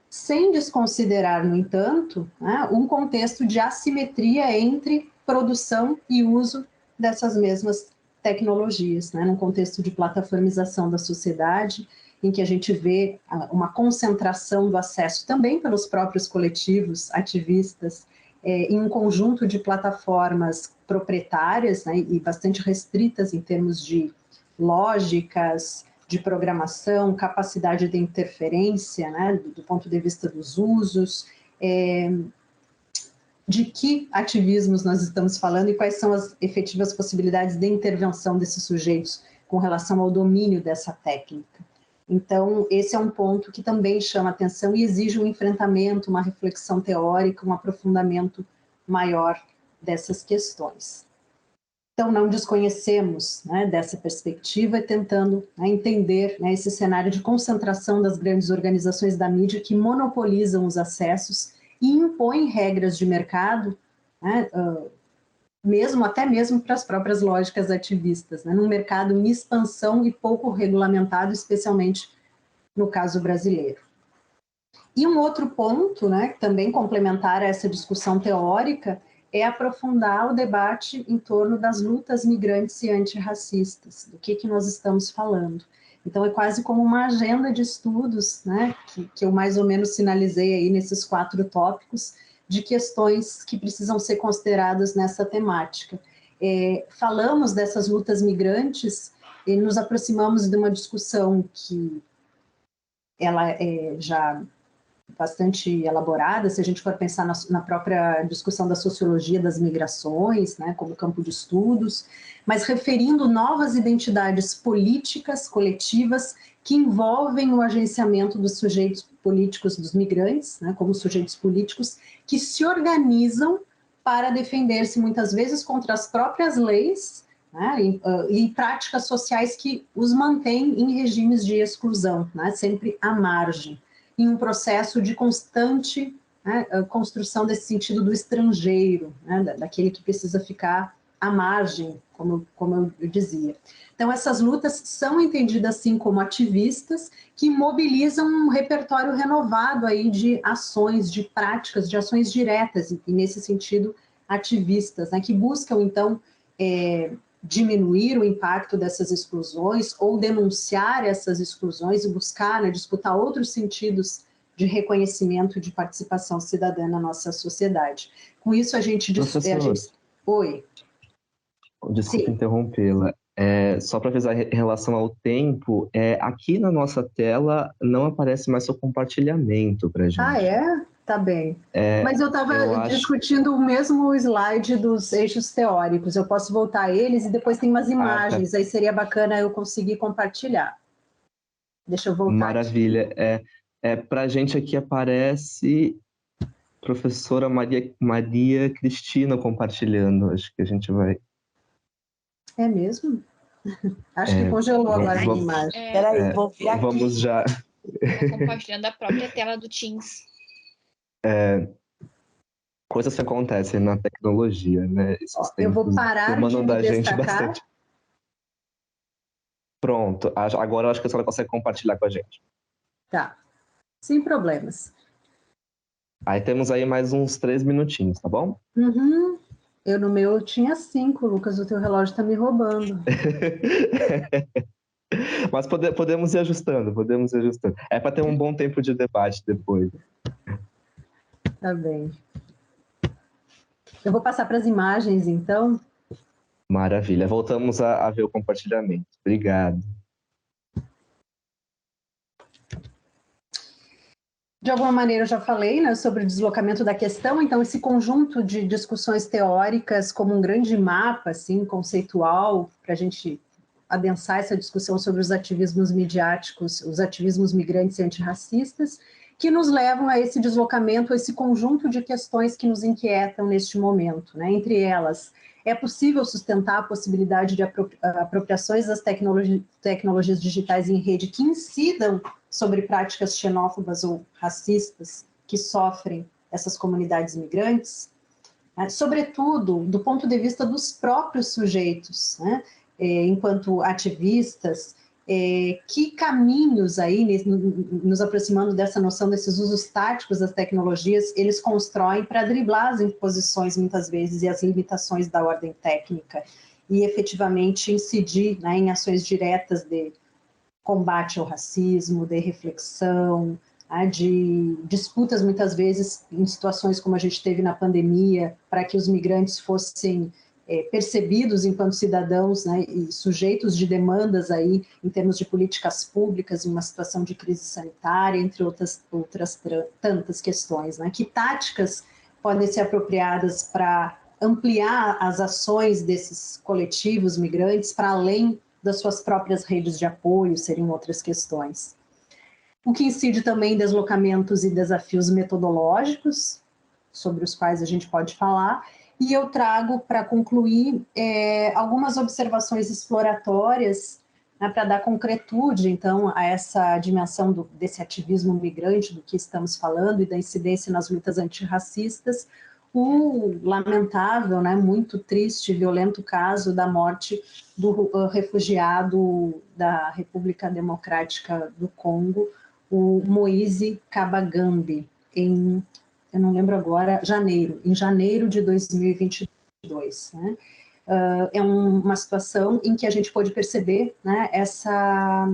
Sem desconsiderar, no entanto, né, um contexto de assimetria entre produção e uso dessas mesmas tecnologias, né, num contexto de plataformização da sociedade, em que a gente vê uma concentração do acesso também pelos próprios coletivos ativistas em um conjunto de plataformas proprietárias, né, e bastante restritas em termos de lógicas, de programação, capacidade de interferência, né, do ponto de vista dos usos, de que ativismos nós estamos falando e quais são as efetivas possibilidades de intervenção desses sujeitos com relação ao domínio dessa técnica. Então, esse é um ponto que também chama atenção e exige um enfrentamento, uma reflexão teórica, um aprofundamento maior dessas questões. Então, não desconhecemos, né, dessa perspectiva, tentando, né, entender, né, esse cenário de concentração das grandes organizações da mídia que monopolizam os acessos e impõem regras de mercado, né, até mesmo para as próprias lógicas ativistas, né, num mercado em expansão e pouco regulamentado, especialmente no caso brasileiro. E um outro ponto, né, também complementar a essa discussão teórica, é aprofundar o debate em torno das lutas migrantes e antirracistas, do que nós estamos falando. Então, é quase como uma agenda de estudos, né, que eu mais ou menos sinalizei aí nesses 4 tópicos, de questões que precisam ser consideradas nessa temática. Falamos dessas lutas migrantes e nos aproximamos de uma discussão que ela já bastante elaborada, se a gente for pensar na própria discussão da sociologia das migrações, né, como campo de estudos, mas referindo novas identidades políticas, coletivas, que envolvem o agenciamento dos sujeitos políticos, dos migrantes, né, como sujeitos políticos, que se organizam para defender-se muitas vezes contra as próprias leis, né, e práticas sociais que os mantêm em regimes de exclusão, né, sempre à margem, em um processo de constante, né, construção desse sentido do estrangeiro, né, daquele que precisa ficar à margem, como eu dizia. Então, essas lutas são entendidas, assim, como ativistas que mobilizam um repertório renovado aí de ações, de práticas, de ações diretas, e nesse sentido, ativistas, né, que buscam, então, diminuir o impacto dessas exclusões ou denunciar essas exclusões e buscar, né, disputar outros sentidos de reconhecimento e de participação cidadã na nossa sociedade. Com isso, a gente... Oi. Desculpa Sim. interrompê-la. Só para avisar em relação ao tempo, aqui na nossa tela não aparece mais seu compartilhamento para a gente. Ah, é? Tá bem. Mas eu estava discutindo o mesmo slide dos eixos teóricos. Eu posso voltar a eles e depois tem umas imagens. Tá. Aí seria bacana eu conseguir compartilhar. Deixa eu voltar. Maravilha. Para a gente aqui aparece professora Maria Cristina compartilhando. Acho que a gente vai... É mesmo? Acho que congelou agora a imagem. Peraí, vou ver aqui. Vamos já... Está compartilhando a própria tela do Teams. Coisas que acontecem na tecnologia, né? Eu vou parar de da gente destacar. Bastante. Pronto, agora eu acho que a senhora consegue compartilhar com a gente. Tá, sem problemas. Aí temos aí mais uns 3 minutinhos, tá bom? Uhum. No meu eu tinha 5, Lucas, o teu relógio está me roubando. Mas podemos ir ajustando, É para ter um bom tempo de debate depois. Tá bem. Eu vou passar para as imagens, então. Maravilha. Voltamos a ver o compartilhamento. Obrigado. De alguma maneira eu já falei, né, sobre o deslocamento da questão, então esse conjunto de discussões teóricas como um grande mapa, assim, conceitual, para a gente adensar essa discussão sobre os ativismos midiáticos, os ativismos migrantes e antirracistas, que nos levam a esse deslocamento, a esse conjunto de questões que nos inquietam neste momento, né? Entre elas, é possível sustentar a possibilidade de apropriações das tecnologias digitais em rede que incidam sobre práticas xenófobas ou racistas que sofrem essas comunidades migrantes? Sobretudo, do ponto de vista dos próprios sujeitos, né? Enquanto ativistas, que caminhos aí, nos aproximando dessa noção desses usos táticos das tecnologias, eles constroem para driblar as imposições, muitas vezes, e as limitações da ordem técnica, e efetivamente incidir, né, em ações diretas de combate ao racismo, de reflexão, né, de disputas, muitas vezes, em situações como a gente teve na pandemia, para que os migrantes fossem percebidos enquanto cidadãos, né, e sujeitos de demandas aí em termos de políticas públicas em uma situação de crise sanitária, entre outras tantas questões, né? Que táticas podem ser apropriadas para ampliar as ações desses coletivos migrantes para além das suas próprias redes de apoio, seriam outras questões. O que incide também em deslocamentos e desafios metodológicos, sobre os quais a gente pode falar. E eu trago, para concluir, algumas observações exploratórias, né, para dar concretude, então, a essa dimensão desse ativismo migrante do que estamos falando e da incidência nas lutas antirracistas, o lamentável, né, muito triste e violento caso da morte do refugiado da República Democrática do Congo, o Moise Kabagambi, eu não lembro agora, em janeiro de 2022. Né? É uma situação em que a gente pode perceber, né, essa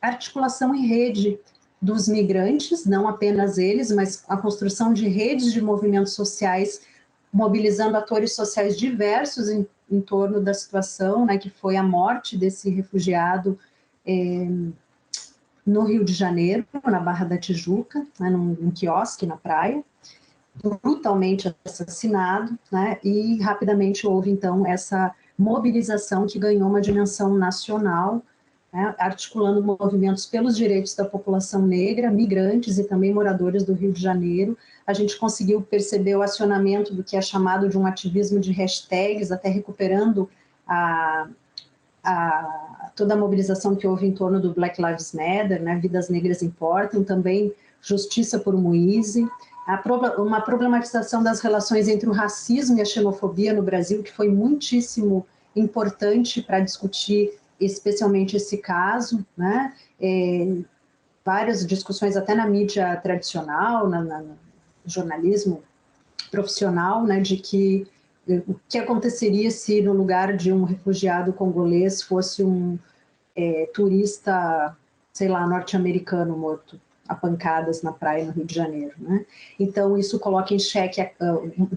articulação em rede dos migrantes, não apenas eles, mas a construção de redes de movimentos sociais, mobilizando atores sociais diversos em torno da situação, né, que foi a morte desse refugiado no Rio de Janeiro, na Barra da Tijuca, né, num quiosque na praia, brutalmente assassinado, né, e rapidamente houve, então, essa mobilização que ganhou uma dimensão nacional, né, articulando movimentos pelos direitos da população negra, migrantes e também moradores do Rio de Janeiro. A gente conseguiu perceber o acionamento do que é chamado de um ativismo de hashtags, até recuperando toda a mobilização que houve em torno do Black Lives Matter, né, Vidas Negras Importam, também Justiça por Moise, uma problematização das relações entre o racismo e a xenofobia no Brasil, que foi muitíssimo importante para discutir especialmente esse caso, né? Várias discussões até na mídia tradicional, no jornalismo profissional, né, de que o que aconteceria se no lugar de um refugiado congolês fosse um turista, sei lá, norte-americano morto a pancadas na praia no Rio de Janeiro, né? Então isso coloca em xeque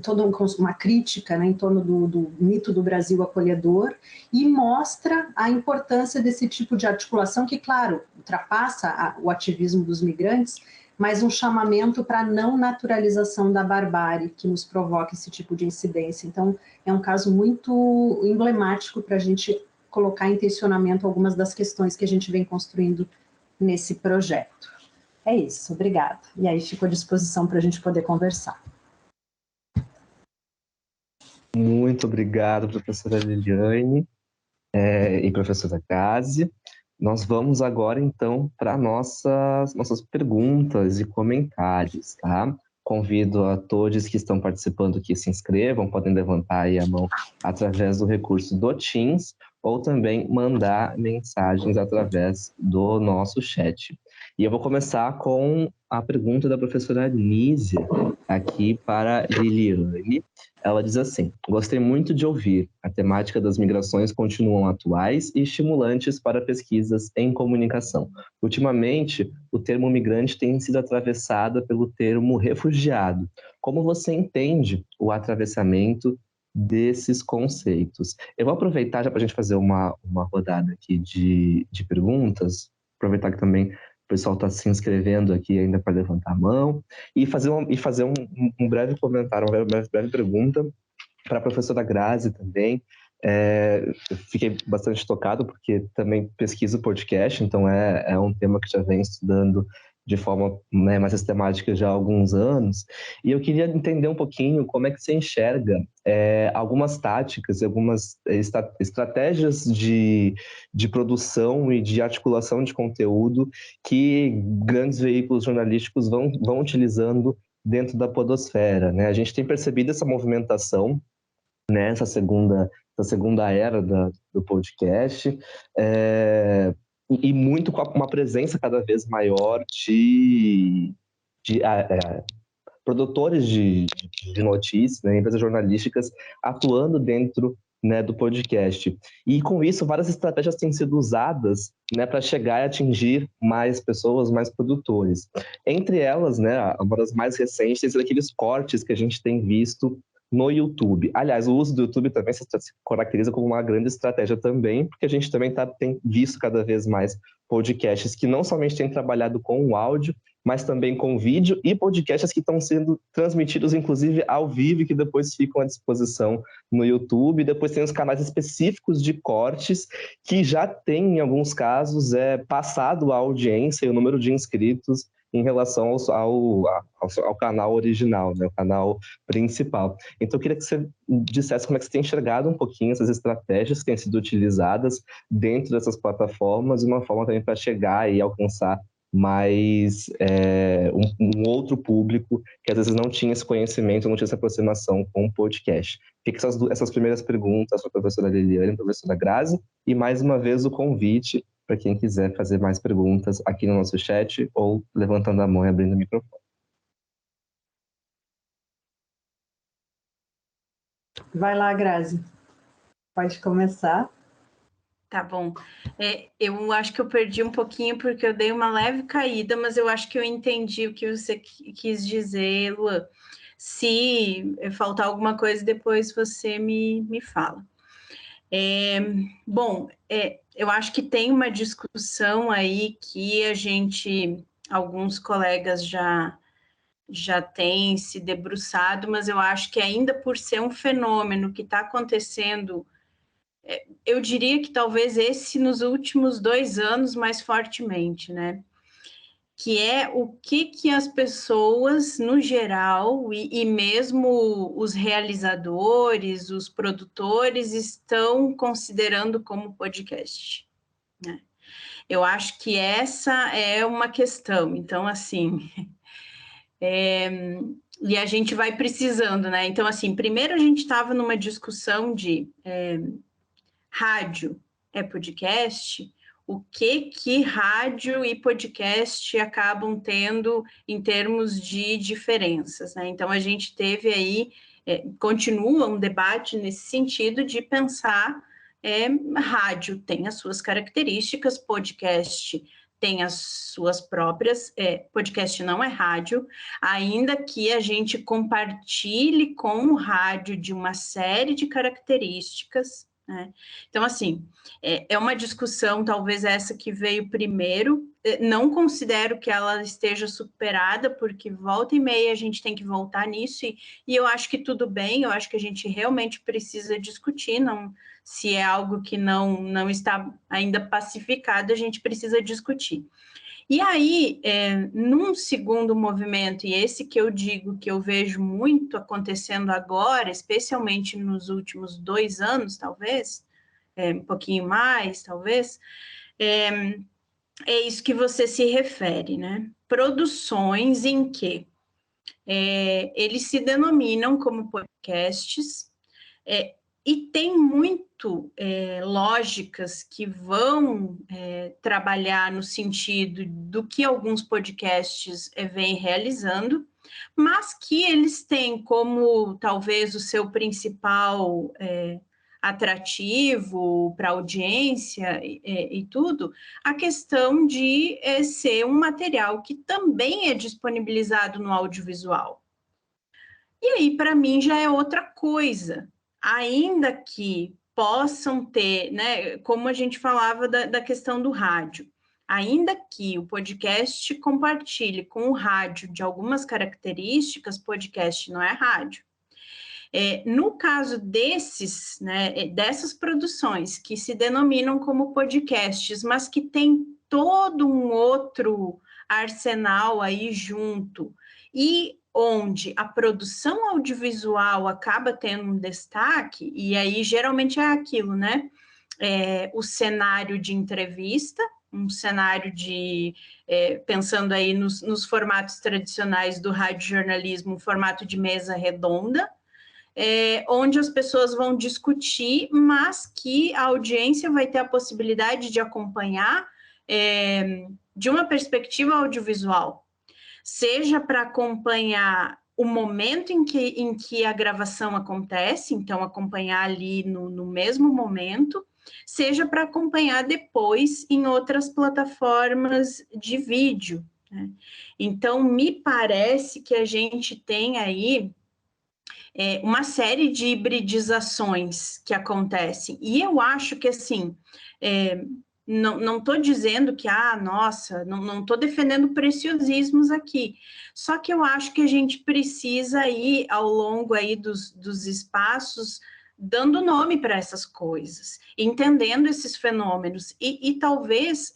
toda uma crítica, né, em torno do mito do Brasil acolhedor e mostra a importância desse tipo de articulação que, claro, ultrapassa o ativismo dos migrantes, mas um chamamento para a não naturalização da barbárie que nos provoca esse tipo de incidência. Então é um caso muito emblemático para a gente colocar em tensionamento algumas das questões que a gente vem construindo nesse projeto. É isso, obrigada. E aí fico à disposição para a gente poder conversar. Muito obrigado, professora Liliane e professora Grazi. Nós vamos agora, então, para nossas perguntas e comentários, tá? Convido a todos que estão participando que se inscrevam, podem levantar aí a mão através do recurso do Teams ou também mandar mensagens através do nosso chat. E eu vou começar com a pergunta da professora Nízia, aqui para Liliane. Ela diz assim: gostei muito de ouvir. A temática das migrações continuam atuais e estimulantes para pesquisas em comunicação. Ultimamente, o termo migrante tem sido atravessado pelo termo refugiado. Como você entende o atravessamento desses conceitos? Eu vou aproveitar já para a gente fazer uma rodada aqui de perguntas, aproveitar que também o pessoal está se inscrevendo aqui ainda para levantar a mão, e fazer um breve comentário, uma breve pergunta para a professora Grazi também. Eu fiquei bastante tocado, porque também pesquiso podcast, então é um tema que já venho estudando de forma, né, mais sistemática já há alguns anos, e eu queria entender um pouquinho como é que você enxerga algumas táticas, algumas estratégias de produção e de articulação de conteúdo que grandes veículos jornalísticos vão utilizando dentro da podosfera, né? A gente tem percebido essa movimentação nessa segunda era do podcast, e muito com uma presença cada vez maior de produtores de notícias, né, empresas jornalísticas atuando dentro, né, do podcast. E com isso, várias estratégias têm sido usadas, né, para chegar e atingir mais pessoas, mais produtores. Entre elas, né, uma das mais recentes é aqueles cortes que a gente tem visto no YouTube. Aliás, o uso do YouTube também se caracteriza como uma grande estratégia também, porque a gente também tem visto cada vez mais podcasts que não somente têm trabalhado com o áudio, mas também com vídeo, e podcasts que estão sendo transmitidos, inclusive, ao vivo, e que depois ficam à disposição no YouTube. Depois tem os canais específicos de cortes, que já têm, em alguns casos, passado a audiência e o número de inscritos em relação ao canal original, né, o canal principal. Então, eu queria que você dissesse como é que você tem enxergado um pouquinho essas estratégias que têm sido utilizadas dentro dessas plataformas, e uma forma também para chegar e alcançar mais um outro público que às vezes não tinha esse conhecimento, não tinha essa aproximação com o podcast. Fica essas primeiras perguntas para a professora Liliane, a professora Grazi, e mais uma vez o convite para quem quiser fazer mais perguntas aqui no nosso chat ou levantando a mão e abrindo o microfone. Vai lá, Grazi. Pode começar. Tá bom. Eu acho que eu perdi um pouquinho porque eu dei uma leve caída, mas eu acho que eu entendi o que você quis dizer, Luan. Se faltar alguma coisa, depois você me fala. Bom, eu acho que tem uma discussão aí que alguns colegas já têm se debruçado, mas eu acho que ainda por ser um fenômeno que está acontecendo, eu diria que talvez esse nos últimos 2 anos mais fortemente, né? Que é o que as pessoas, no geral, e mesmo os realizadores, os produtores, estão considerando como podcast, né? Eu acho que essa é uma questão. Então, assim, e a gente vai precisando, né? Então, assim, primeiro a gente estava numa discussão de rádio é podcast, o que rádio e podcast acabam tendo em termos de diferenças, né? Então, a gente teve aí, continua um debate nesse sentido de pensar rádio tem as suas características, podcast tem as suas próprias, podcast não é rádio, ainda que a gente compartilhe com o rádio de uma série de características, né? Então, assim, é uma discussão, talvez essa que veio primeiro, não considero que ela esteja superada, porque volta e meia a gente tem que voltar nisso, e eu acho que tudo bem, eu acho que a gente realmente precisa discutir, não, se é algo que não está ainda pacificado, a gente precisa discutir. E aí, num segundo movimento, e esse que eu digo que eu vejo muito acontecendo agora, especialmente nos últimos 2 anos, talvez, um pouquinho mais, talvez, é isso que você se refere, né? Produções em que eles se denominam como podcasts, e tem muito lógicas que vão trabalhar no sentido do que alguns podcasts vêm realizando, mas que eles têm como talvez o seu principal atrativo para a audiência e tudo, a questão de ser um material que também é disponibilizado no audiovisual. E aí, para mim, já é outra coisa. Ainda que possam ter, né, como a gente falava da questão do rádio, ainda que o podcast compartilhe com o rádio de algumas características, podcast não é rádio. No caso desses, né, dessas produções que se denominam como podcasts, mas que tem todo um outro arsenal aí junto, e onde a produção audiovisual acaba tendo um destaque, e aí geralmente é aquilo, né? O cenário de entrevista, um cenário de, pensando aí nos formatos tradicionais do radiojornalismo, um formato de mesa redonda, onde as pessoas vão discutir, mas que a audiência vai ter a possibilidade de acompanhar de uma perspectiva audiovisual, seja para acompanhar o momento em que a gravação acontece, então acompanhar ali no mesmo momento, seja para acompanhar depois em outras plataformas de vídeo, né? Então, me parece que a gente tem aí uma série de hibridizações que acontecem. E eu acho que, assim, não estou dizendo que, nossa, não estou defendendo preciosismos aqui. Só que eu acho que a gente precisa ir ao longo aí dos espaços dando nome para essas coisas, entendendo esses fenômenos e talvez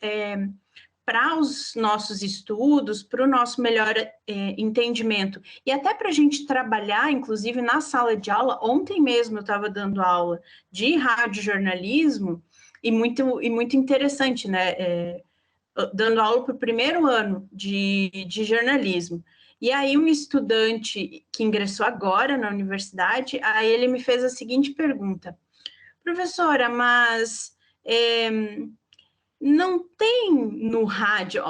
para os nossos estudos, para o nosso melhor entendimento, e até para a gente trabalhar, inclusive na sala de aula. Ontem mesmo eu estava dando aula de radiojornalismo, e muito interessante, né? Dando aula para o primeiro ano de jornalismo. E aí um estudante que ingressou agora na universidade, aí ele me fez a seguinte pergunta: professora, mas não tem no rádio,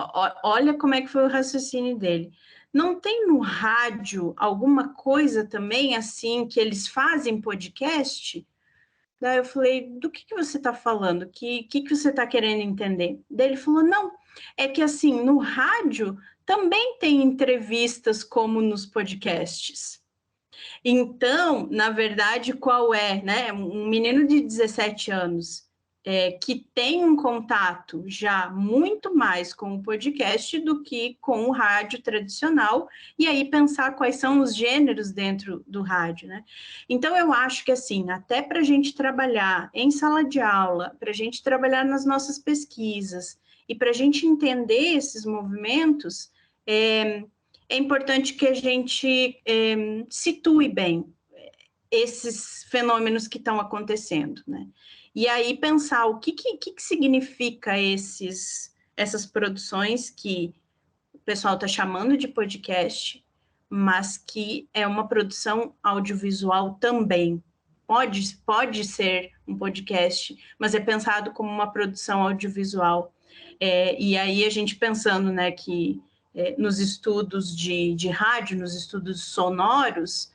olha como é que foi o raciocínio dele, não tem no rádio alguma coisa também assim que eles fazem podcast? Daí eu falei, do que você está falando? Que você está querendo entender? Daí ele falou, não, é que assim, no rádio também tem entrevistas como nos podcasts. Então, na verdade, qual é, né? Um menino de 17 anos, que tem um contato já muito mais com o podcast do que com o rádio tradicional, e aí pensar quais são os gêneros dentro do rádio, né? Então, eu acho que, assim, até para a gente trabalhar em sala de aula, para a gente trabalhar nas nossas pesquisas, e para a gente entender esses movimentos, é importante que a gente situe bem esses fenômenos que estão acontecendo, né? E aí pensar o que significa essas produções que o pessoal está chamando de podcast, mas que é uma produção audiovisual também. Pode ser um podcast, mas é pensado como uma produção audiovisual. E aí a gente pensando, né, que nos estudos de rádio, nos estudos sonoros,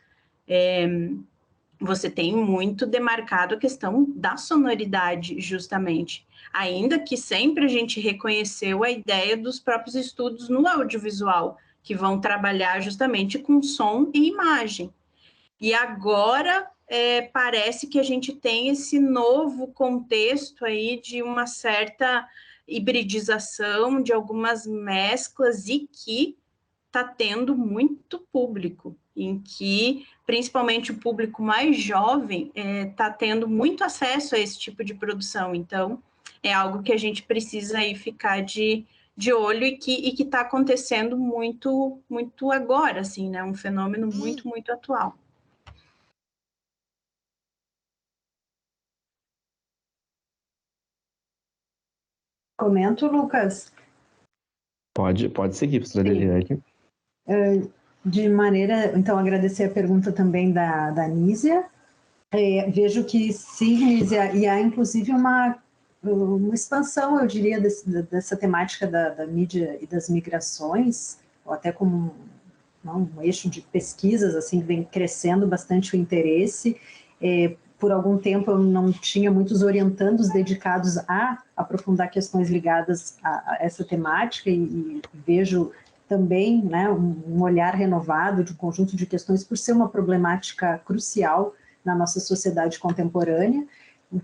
você tem muito demarcado a questão da sonoridade, justamente. Ainda que sempre a gente reconheceu a ideia dos próprios estudos no audiovisual, que vão trabalhar justamente com som e imagem. E agora parece que a gente tem esse novo contexto aí de uma certa hibridização, de algumas mesclas, e que está tendo muito público, em que principalmente o público mais jovem está tendo muito acesso a esse tipo de produção. Então, é algo que a gente precisa aí ficar de olho, e que está acontecendo muito, muito agora, assim, né? Um fenômeno muito, muito atual. Comento, Lucas? Pode seguir, professora Eliane. De maneira, então, agradecer a pergunta também da Nízia. Vejo que sim, Nízia, e há inclusive uma expansão, eu diria, dessa temática da mídia e das migrações, ou até como um eixo de pesquisas, assim, que vem crescendo bastante o interesse. Por algum tempo eu não tinha muitos orientandos dedicados a aprofundar questões ligadas a essa temática, e vejo também, né, um olhar renovado de um conjunto de questões, por ser uma problemática crucial na nossa sociedade contemporânea,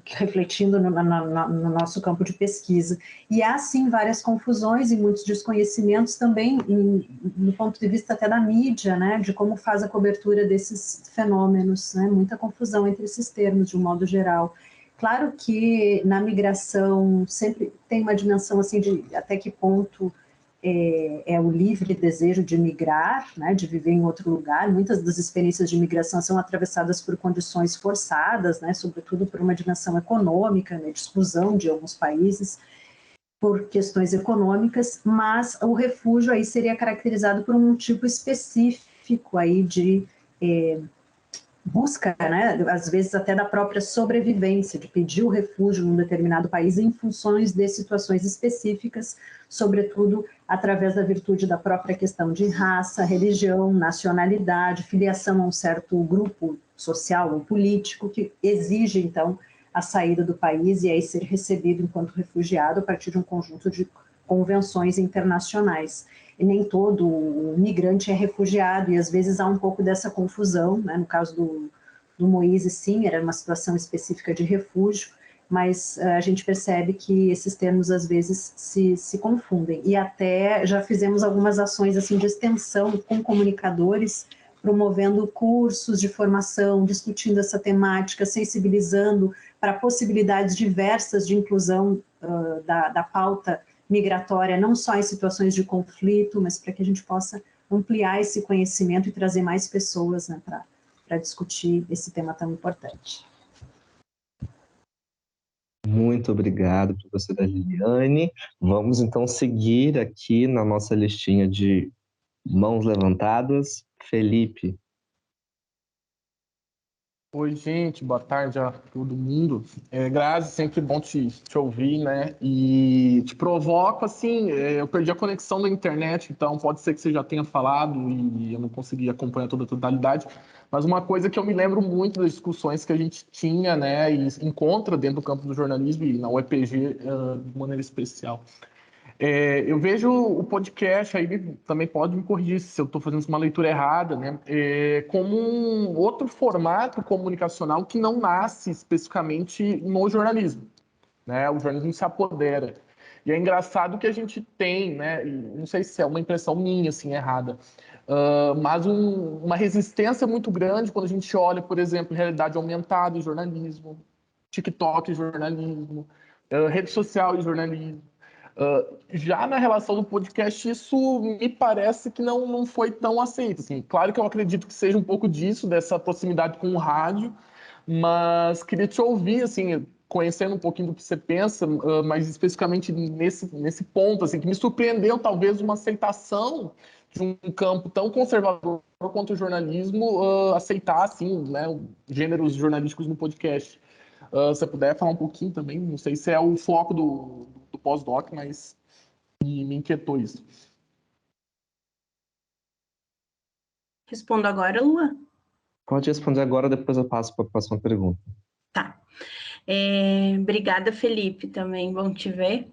refletindo no nosso campo de pesquisa. E há, sim, várias confusões e muitos desconhecimentos também, no ponto de vista até da mídia, né, de como faz a cobertura desses fenômenos, né, muita confusão entre esses termos, de um modo geral. Claro que na migração sempre tem uma dimensão assim de até que ponto o livre desejo de migrar, né, de viver em outro lugar. Muitas das experiências de migração são atravessadas por condições forçadas, né, sobretudo por uma dimensão econômica, né, de exclusão de alguns países por questões econômicas, mas o refúgio aí seria caracterizado por um tipo específico aí de busca, né, às vezes até da própria sobrevivência, de pedir o refúgio num determinado país em funções de situações específicas, sobretudo através da virtude da própria questão de raça, religião, nacionalidade, filiação a um certo grupo social ou político, que exige, então, a saída do país e aí ser recebido enquanto refugiado a partir de um conjunto de convenções internacionais. E nem todo migrante é refugiado, e às vezes há um pouco dessa confusão, né? No caso do Moise, sim, era uma situação específica de refúgio, mas a gente percebe que esses termos às vezes se confundem. E até já fizemos algumas ações assim de extensão com comunicadores, promovendo cursos de formação, discutindo essa temática, sensibilizando para possibilidades diversas de inclusão da pauta migratória, não só em situações de conflito, mas para que a gente possa ampliar esse conhecimento e trazer mais pessoas, né, para discutir esse tema tão importante. Muito obrigado, professora Liliane. Vamos então seguir aqui na nossa listinha de mãos levantadas. Felipe. Oi, gente, boa tarde a todo mundo. Grazi, sempre bom te ouvir, né? E te provoco, assim, eu perdi a conexão da internet, então pode ser que você já tenha falado e eu não consegui acompanhar toda a totalidade, mas uma coisa que eu me lembro muito das discussões que a gente tinha, né, e encontra dentro do campo do jornalismo e na UEPG de maneira especial. Eu vejo o podcast, aí também pode me corrigir se eu estou fazendo uma leitura errada, né? Como um outro formato comunicacional que não nasce especificamente no jornalismo, né? O jornalismo se apodera. E é engraçado que a gente tem, né? Não sei se é uma impressão minha, assim, errada, mas uma resistência muito grande quando a gente olha, por exemplo, realidade aumentada em jornalismo, TikTok em jornalismo, rede social em jornalismo. Já na relação do podcast, isso me parece que não foi tão aceito. Assim. Claro que eu acredito que seja um pouco disso, dessa proximidade com o rádio, mas queria te ouvir, assim, conhecendo um pouquinho do que você pensa, mas especificamente nesse ponto, assim, que me surpreendeu talvez uma aceitação de um campo tão conservador quanto o jornalismo aceitar, assim, né, gêneros jornalísticos no podcast. Se você puder falar um pouquinho também, não sei se é o foco do pós-doc, mas me inquietou isso. Respondo agora, Lua? Pode responder agora, depois eu passo para a próxima pergunta. Tá. Obrigada, Felipe, também, bom te ver.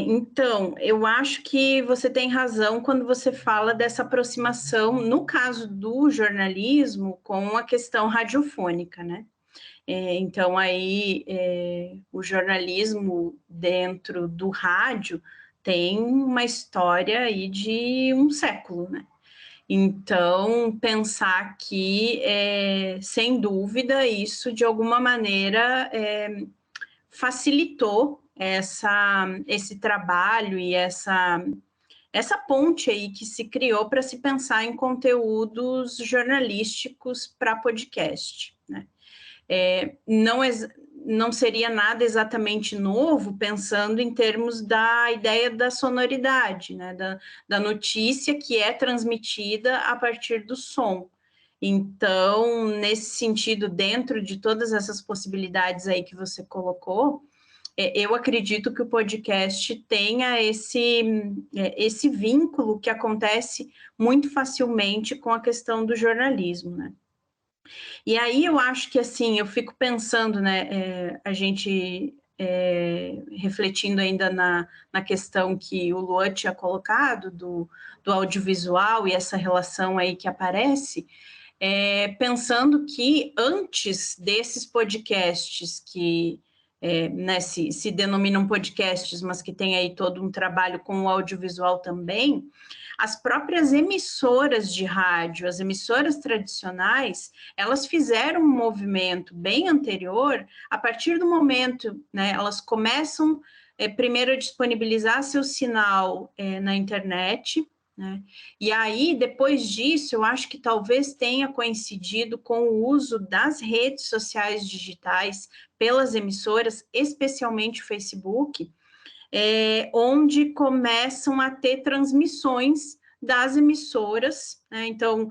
Então, eu acho que você tem razão quando você fala dessa aproximação, no caso do jornalismo, com a questão radiofônica, né? Então, aí, o jornalismo dentro do rádio tem uma história aí de um século, né? Então, pensar que, sem dúvida, isso de alguma maneira facilitou esse trabalho e essa ponte aí que se criou para se pensar em conteúdos jornalísticos para podcast, né? Não seria nada exatamente novo, pensando em termos da ideia da sonoridade, né? Da notícia que é transmitida a partir do som. Então, nesse sentido, dentro de todas essas possibilidades aí que você colocou, eu acredito que o podcast tenha esse vínculo que acontece muito facilmente com a questão do jornalismo, né? E aí eu acho que, assim, eu fico pensando, né, a gente refletindo ainda na questão que o Luan tinha colocado do audiovisual e essa relação aí que aparece, pensando que antes desses podcasts que né, se denominam podcasts, mas que tem aí todo um trabalho com o audiovisual também, as próprias emissoras de rádio, as emissoras tradicionais, elas fizeram um movimento bem anterior, a partir do momento, né, elas começam primeiro a disponibilizar seu sinal na internet, né? E aí, depois disso, eu acho que talvez tenha coincidido com o uso das redes sociais digitais pelas emissoras, especialmente o Facebook, onde começam a ter transmissões das emissoras, né? Então,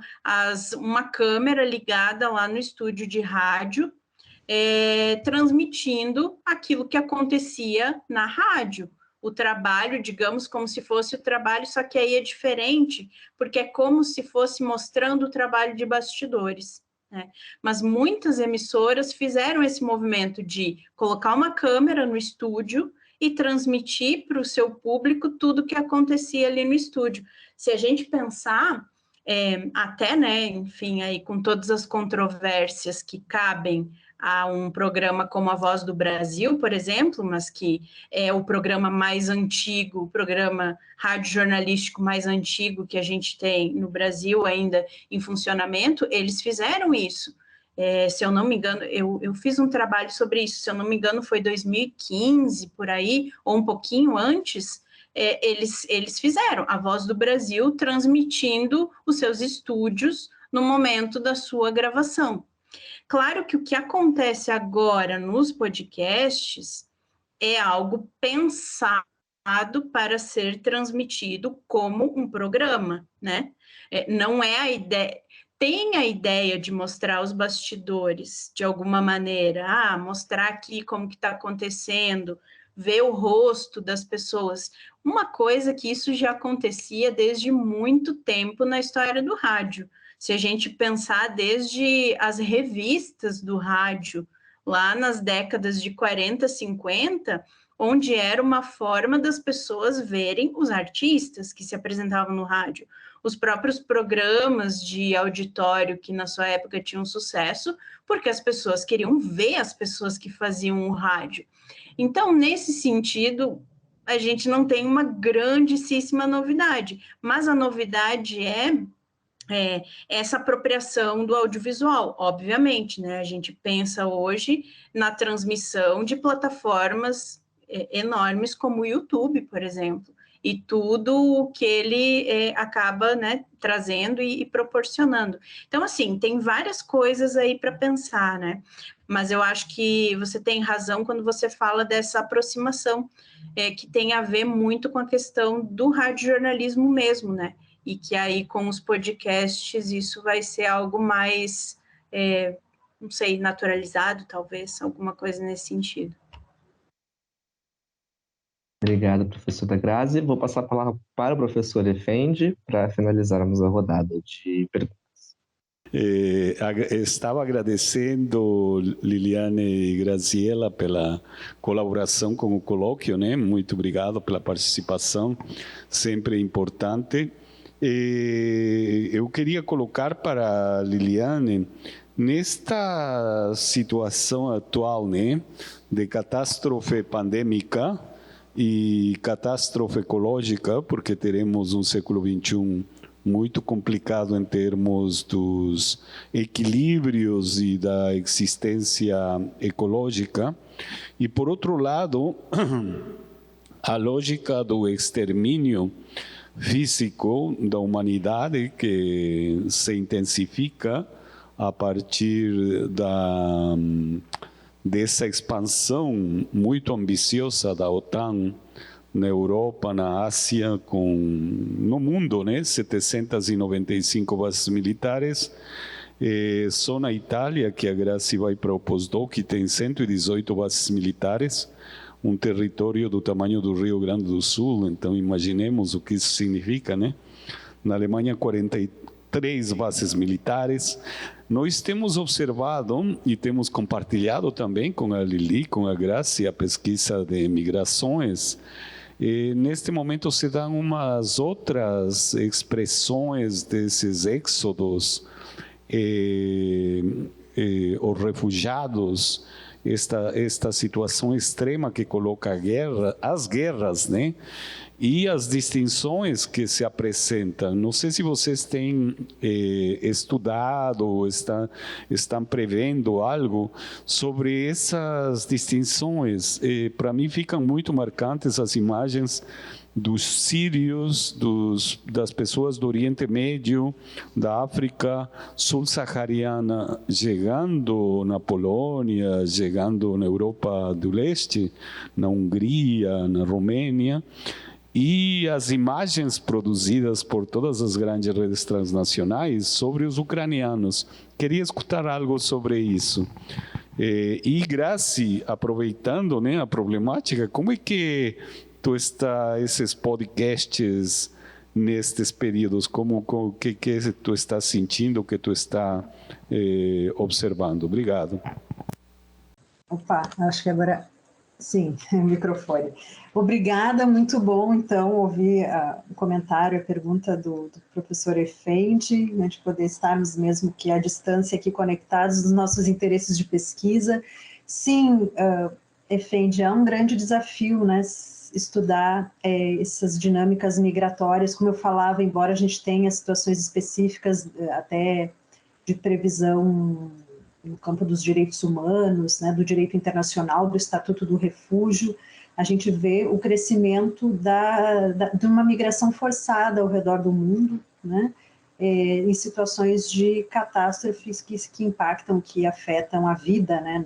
uma câmera ligada lá no estúdio de rádio, transmitindo aquilo que acontecia na rádio. O trabalho, digamos, como se fosse o trabalho, só que aí é diferente, porque é como se fosse mostrando o trabalho de bastidores, né? Mas muitas emissoras fizeram esse movimento de colocar uma câmera no estúdio e transmitir para o seu público tudo o que acontecia ali no estúdio. Se a gente pensar, até, né, enfim, aí com todas as controvérsias que cabem a um programa como A Voz do Brasil, por exemplo, mas que é o programa mais antigo, o programa radiojornalístico mais antigo que a gente tem no Brasil ainda em funcionamento, eles fizeram isso. Se eu não me engano, eu fiz um trabalho sobre isso, se eu não me engano foi 2015, por aí, ou um pouquinho antes, eles fizeram A Voz do Brasil transmitindo os seus estúdios no momento da sua gravação. Claro que o que acontece agora nos podcasts é algo pensado para ser transmitido como um programa, né? Não é a ideia... Tem a ideia de mostrar os bastidores de alguma maneira, mostrar aqui como que está acontecendo, ver o rosto das pessoas. Uma coisa que isso já acontecia desde muito tempo na história do rádio. Se a gente pensar desde as revistas do rádio, lá nas décadas de 40, 50, onde era uma forma das pessoas verem os artistas que se apresentavam no rádio. os próprios programas de auditório que na sua época tinham sucesso, porque as pessoas queriam ver as pessoas que faziam o rádio. Então, nesse sentido, a gente não tem uma grandíssima novidade, mas a novidade é essa apropriação do audiovisual, obviamente, né? A gente pensa hoje na transmissão de plataformas enormes como o YouTube, por exemplo, e tudo o que ele acaba, né, trazendo e proporcionando. Então, assim, tem várias coisas aí para pensar, né? Mas eu acho que você tem razão quando você fala dessa aproximação, que tem a ver muito com a questão do radiojornalismo mesmo, né? E que aí com os podcasts isso vai ser algo mais, não sei, naturalizado, talvez, alguma coisa nesse sentido. Obrigado, professora Grazi. Vou passar a palavra para o professor Effendi para finalizarmos a rodada de perguntas. Estava agradecendo Liliane e Graziella pela colaboração com o colóquio, né? Muito obrigado pela participação, sempre importante. Eu queria colocar para Liliane, nesta situação atual, né, de catástrofe pandêmica e catástrofe ecológica, porque teremos um século XXI muito complicado em termos dos equilíbrios e da existência ecológica, e por outro lado, a lógica do extermínio físico da humanidade que se intensifica a partir dessa expansão muito ambiciosa da OTAN na Europa, na Ásia, no mundo, né? 795 bases militares. Só na Itália, que a Grazi vai para o pós-doc, tem 118 bases militares, um território do tamanho do Rio Grande do Sul, então imaginemos o que isso significa, né? Na Alemanha, 43 bases militares. Nós temos observado e temos compartilhado também com a Lili, com a Grazi, a pesquisa de migrações. Neste momento se dão umas outras expressões desses êxodos, os refugiados, esta situação extrema que coloca as guerras, né? E as distinções que se apresentam. Não sei se vocês têm estudado ou estão prevendo algo sobre essas distinções. Para mim ficam muito marcantes as imagens dos sírios, das pessoas do Oriente Médio, da África subsaariana, chegando na Polônia, chegando na Europa do Leste, na Hungria, na Romênia, e as imagens produzidas por todas as grandes redes transnacionais sobre os ucranianos. Queria escutar algo sobre isso. E Grazi, aproveitando, né, a problemática, como é que tu está esses podcasts nestes períodos? O que tu está sentindo, o que tu está observando? Obrigado. Opa, acho que agora... Sim, microfone. Obrigada, muito bom, então, ouvir o comentário, a pergunta do professor Effendi, né, de poder estarmos mesmo que à distância aqui conectados nos nossos interesses de pesquisa. Sim, Effendi, é um grande desafio, né, estudar essas dinâmicas migratórias, como eu falava, embora a gente tenha situações específicas até de previsão no campo dos direitos humanos, né, do direito internacional, do Estatuto do Refúgio, a gente vê o crescimento de uma migração forçada ao redor do mundo, né, em situações de catástrofes que impactam, que afetam a vida, né,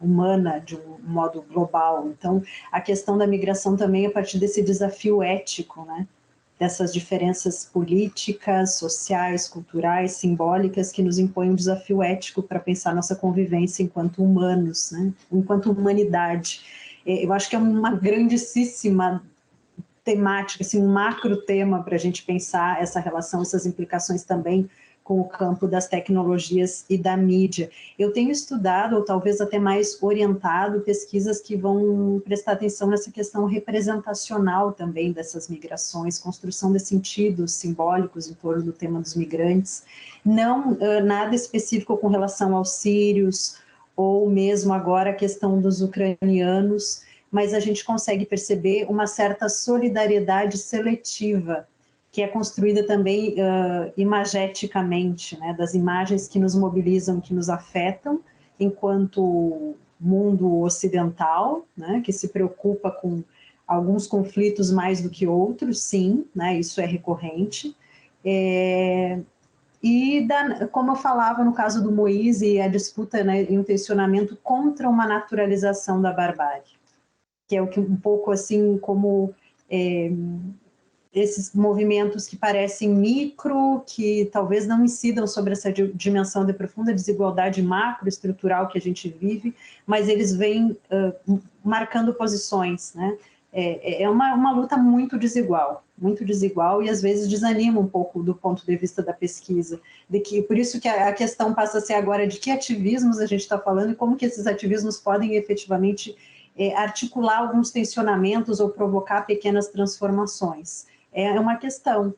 humana de um modo global. Então, a questão da migração também a partir desse desafio ético, né, dessas diferenças políticas, sociais, culturais, simbólicas, que nos impõem um desafio ético para pensar nossa convivência enquanto humanos, né? Enquanto humanidade. Eu acho que é uma grandíssima temática, assim, um macro tema para a gente pensar essa relação, essas implicações também com o campo das tecnologias e da mídia. Eu tenho estudado, ou talvez até mais orientado, pesquisas que vão prestar atenção nessa questão representacional também dessas migrações, construção de sentidos simbólicos em torno do tema dos migrantes, não nada específico com relação aos sírios, ou mesmo agora a questão dos ucranianos, mas a gente consegue perceber uma certa solidariedade seletiva, que é construída também imageticamente, né, das imagens que nos mobilizam, que nos afetam, enquanto mundo ocidental, né, que se preocupa com alguns conflitos mais do que outros, sim, né, isso é recorrente. Como eu falava no caso do Moise, a disputa, né, e o tensionamento contra uma naturalização da barbárie, que é o que um pouco assim como esses movimentos que parecem micro, que talvez não incidam sobre essa dimensão de profunda desigualdade macroestrutural que a gente vive, mas eles vêm marcando posições, né? É uma luta muito desigual, e às vezes desanima um pouco do ponto de vista da pesquisa, por isso que a questão passa a ser agora de que ativismos a gente está falando e como que esses ativismos podem efetivamente articular alguns tensionamentos ou provocar pequenas transformações. É uma questão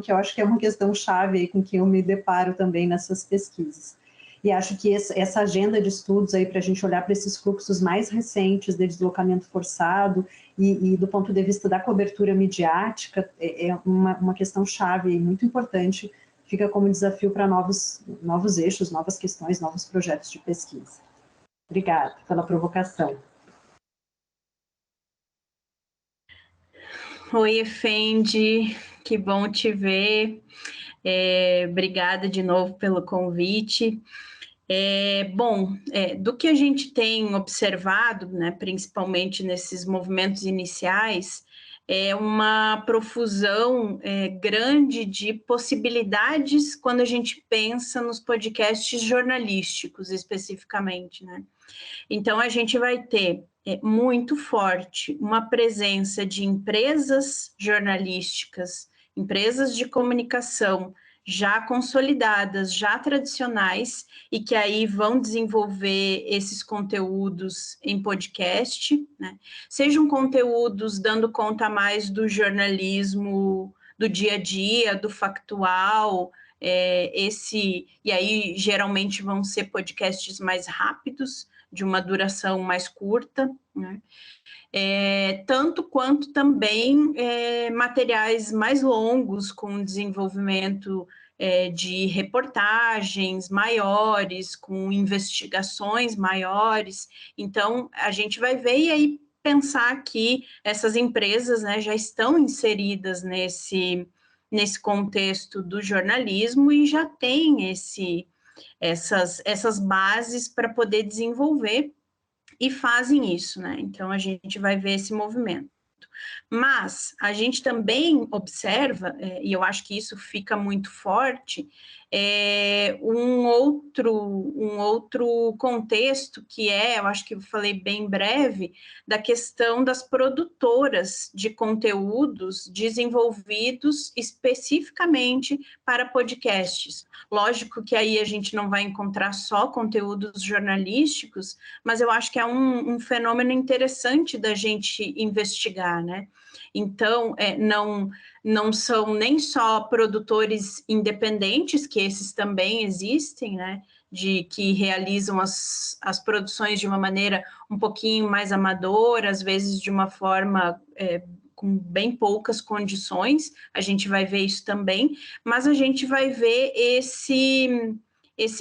que eu acho que é uma questão chave aí com que eu me deparo também nessas pesquisas. E acho que essa agenda de estudos aí para a gente olhar para esses fluxos mais recentes de deslocamento forçado e do ponto de vista da cobertura midiática é uma questão chave e muito importante, fica como desafio para novos eixos, novas questões, novos projetos de pesquisa. Obrigada pela provocação. Oi, Efendi, que bom te ver. Obrigada de novo pelo convite. Do que a gente tem observado, né, principalmente nesses movimentos iniciais, é uma profusão grande de possibilidades quando a gente pensa nos podcasts jornalísticos, especificamente, né? Então, a gente vai ter muito forte uma presença de empresas jornalísticas, empresas de comunicação já consolidadas, já tradicionais, e que aí vão desenvolver esses conteúdos em podcast, né? Sejam conteúdos dando conta mais do jornalismo do dia a dia, do factual, e aí geralmente vão ser podcasts mais rápidos, de uma duração mais curta, né? Tanto quanto também materiais mais longos, com desenvolvimento de reportagens maiores, com investigações maiores. Então, a gente vai ver e aí pensar que essas empresas, né, já estão inseridas nesse contexto do jornalismo e já têm essas bases para poder desenvolver e fazem isso, né? Então, a gente vai ver esse movimento. Mas a gente também observa, e eu acho que isso fica muito forte, um outro contexto que eu acho que eu falei bem breve, da questão das produtoras de conteúdos desenvolvidos especificamente para podcasts. Lógico que aí a gente não vai encontrar só conteúdos jornalísticos, mas eu acho que é um fenômeno interessante da gente investigar, né? Então, não são nem só produtores independentes, que esses também existem, né? Que realizam as produções de uma maneira um pouquinho mais amadora, às vezes de uma forma com bem poucas condições, a gente vai ver isso também, mas a gente vai ver esse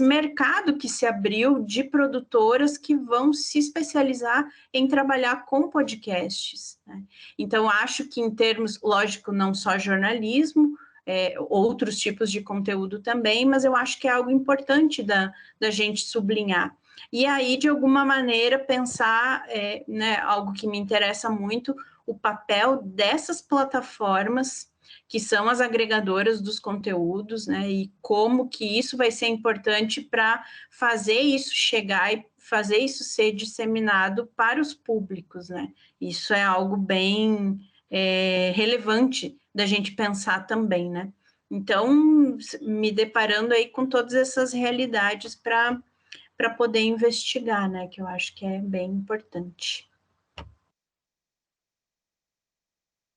mercado que se abriu de produtoras que vão se especializar em trabalhar com podcasts, né? Então, acho que em termos, lógico, não só jornalismo, outros tipos de conteúdo também, mas eu acho que é algo importante da gente sublinhar. E aí, de alguma maneira, pensar, né, algo que me interessa muito, o papel dessas plataformas que são as agregadoras dos conteúdos, né, e como que isso vai ser importante para fazer isso chegar e fazer isso ser disseminado para os públicos, né? Isso é algo bem relevante da gente pensar também, né? Então, me deparando aí com todas essas realidades para poder investigar, né? Que eu acho que é bem importante.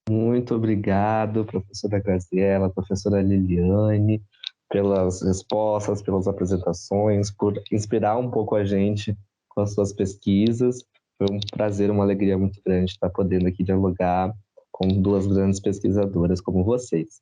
Muito obrigado, professora Graziela, professora Liliane, pelas respostas, pelas apresentações, por inspirar um pouco a gente com as suas pesquisas. Foi um prazer, uma alegria muito grande estar podendo aqui dialogar com duas grandes pesquisadoras como vocês.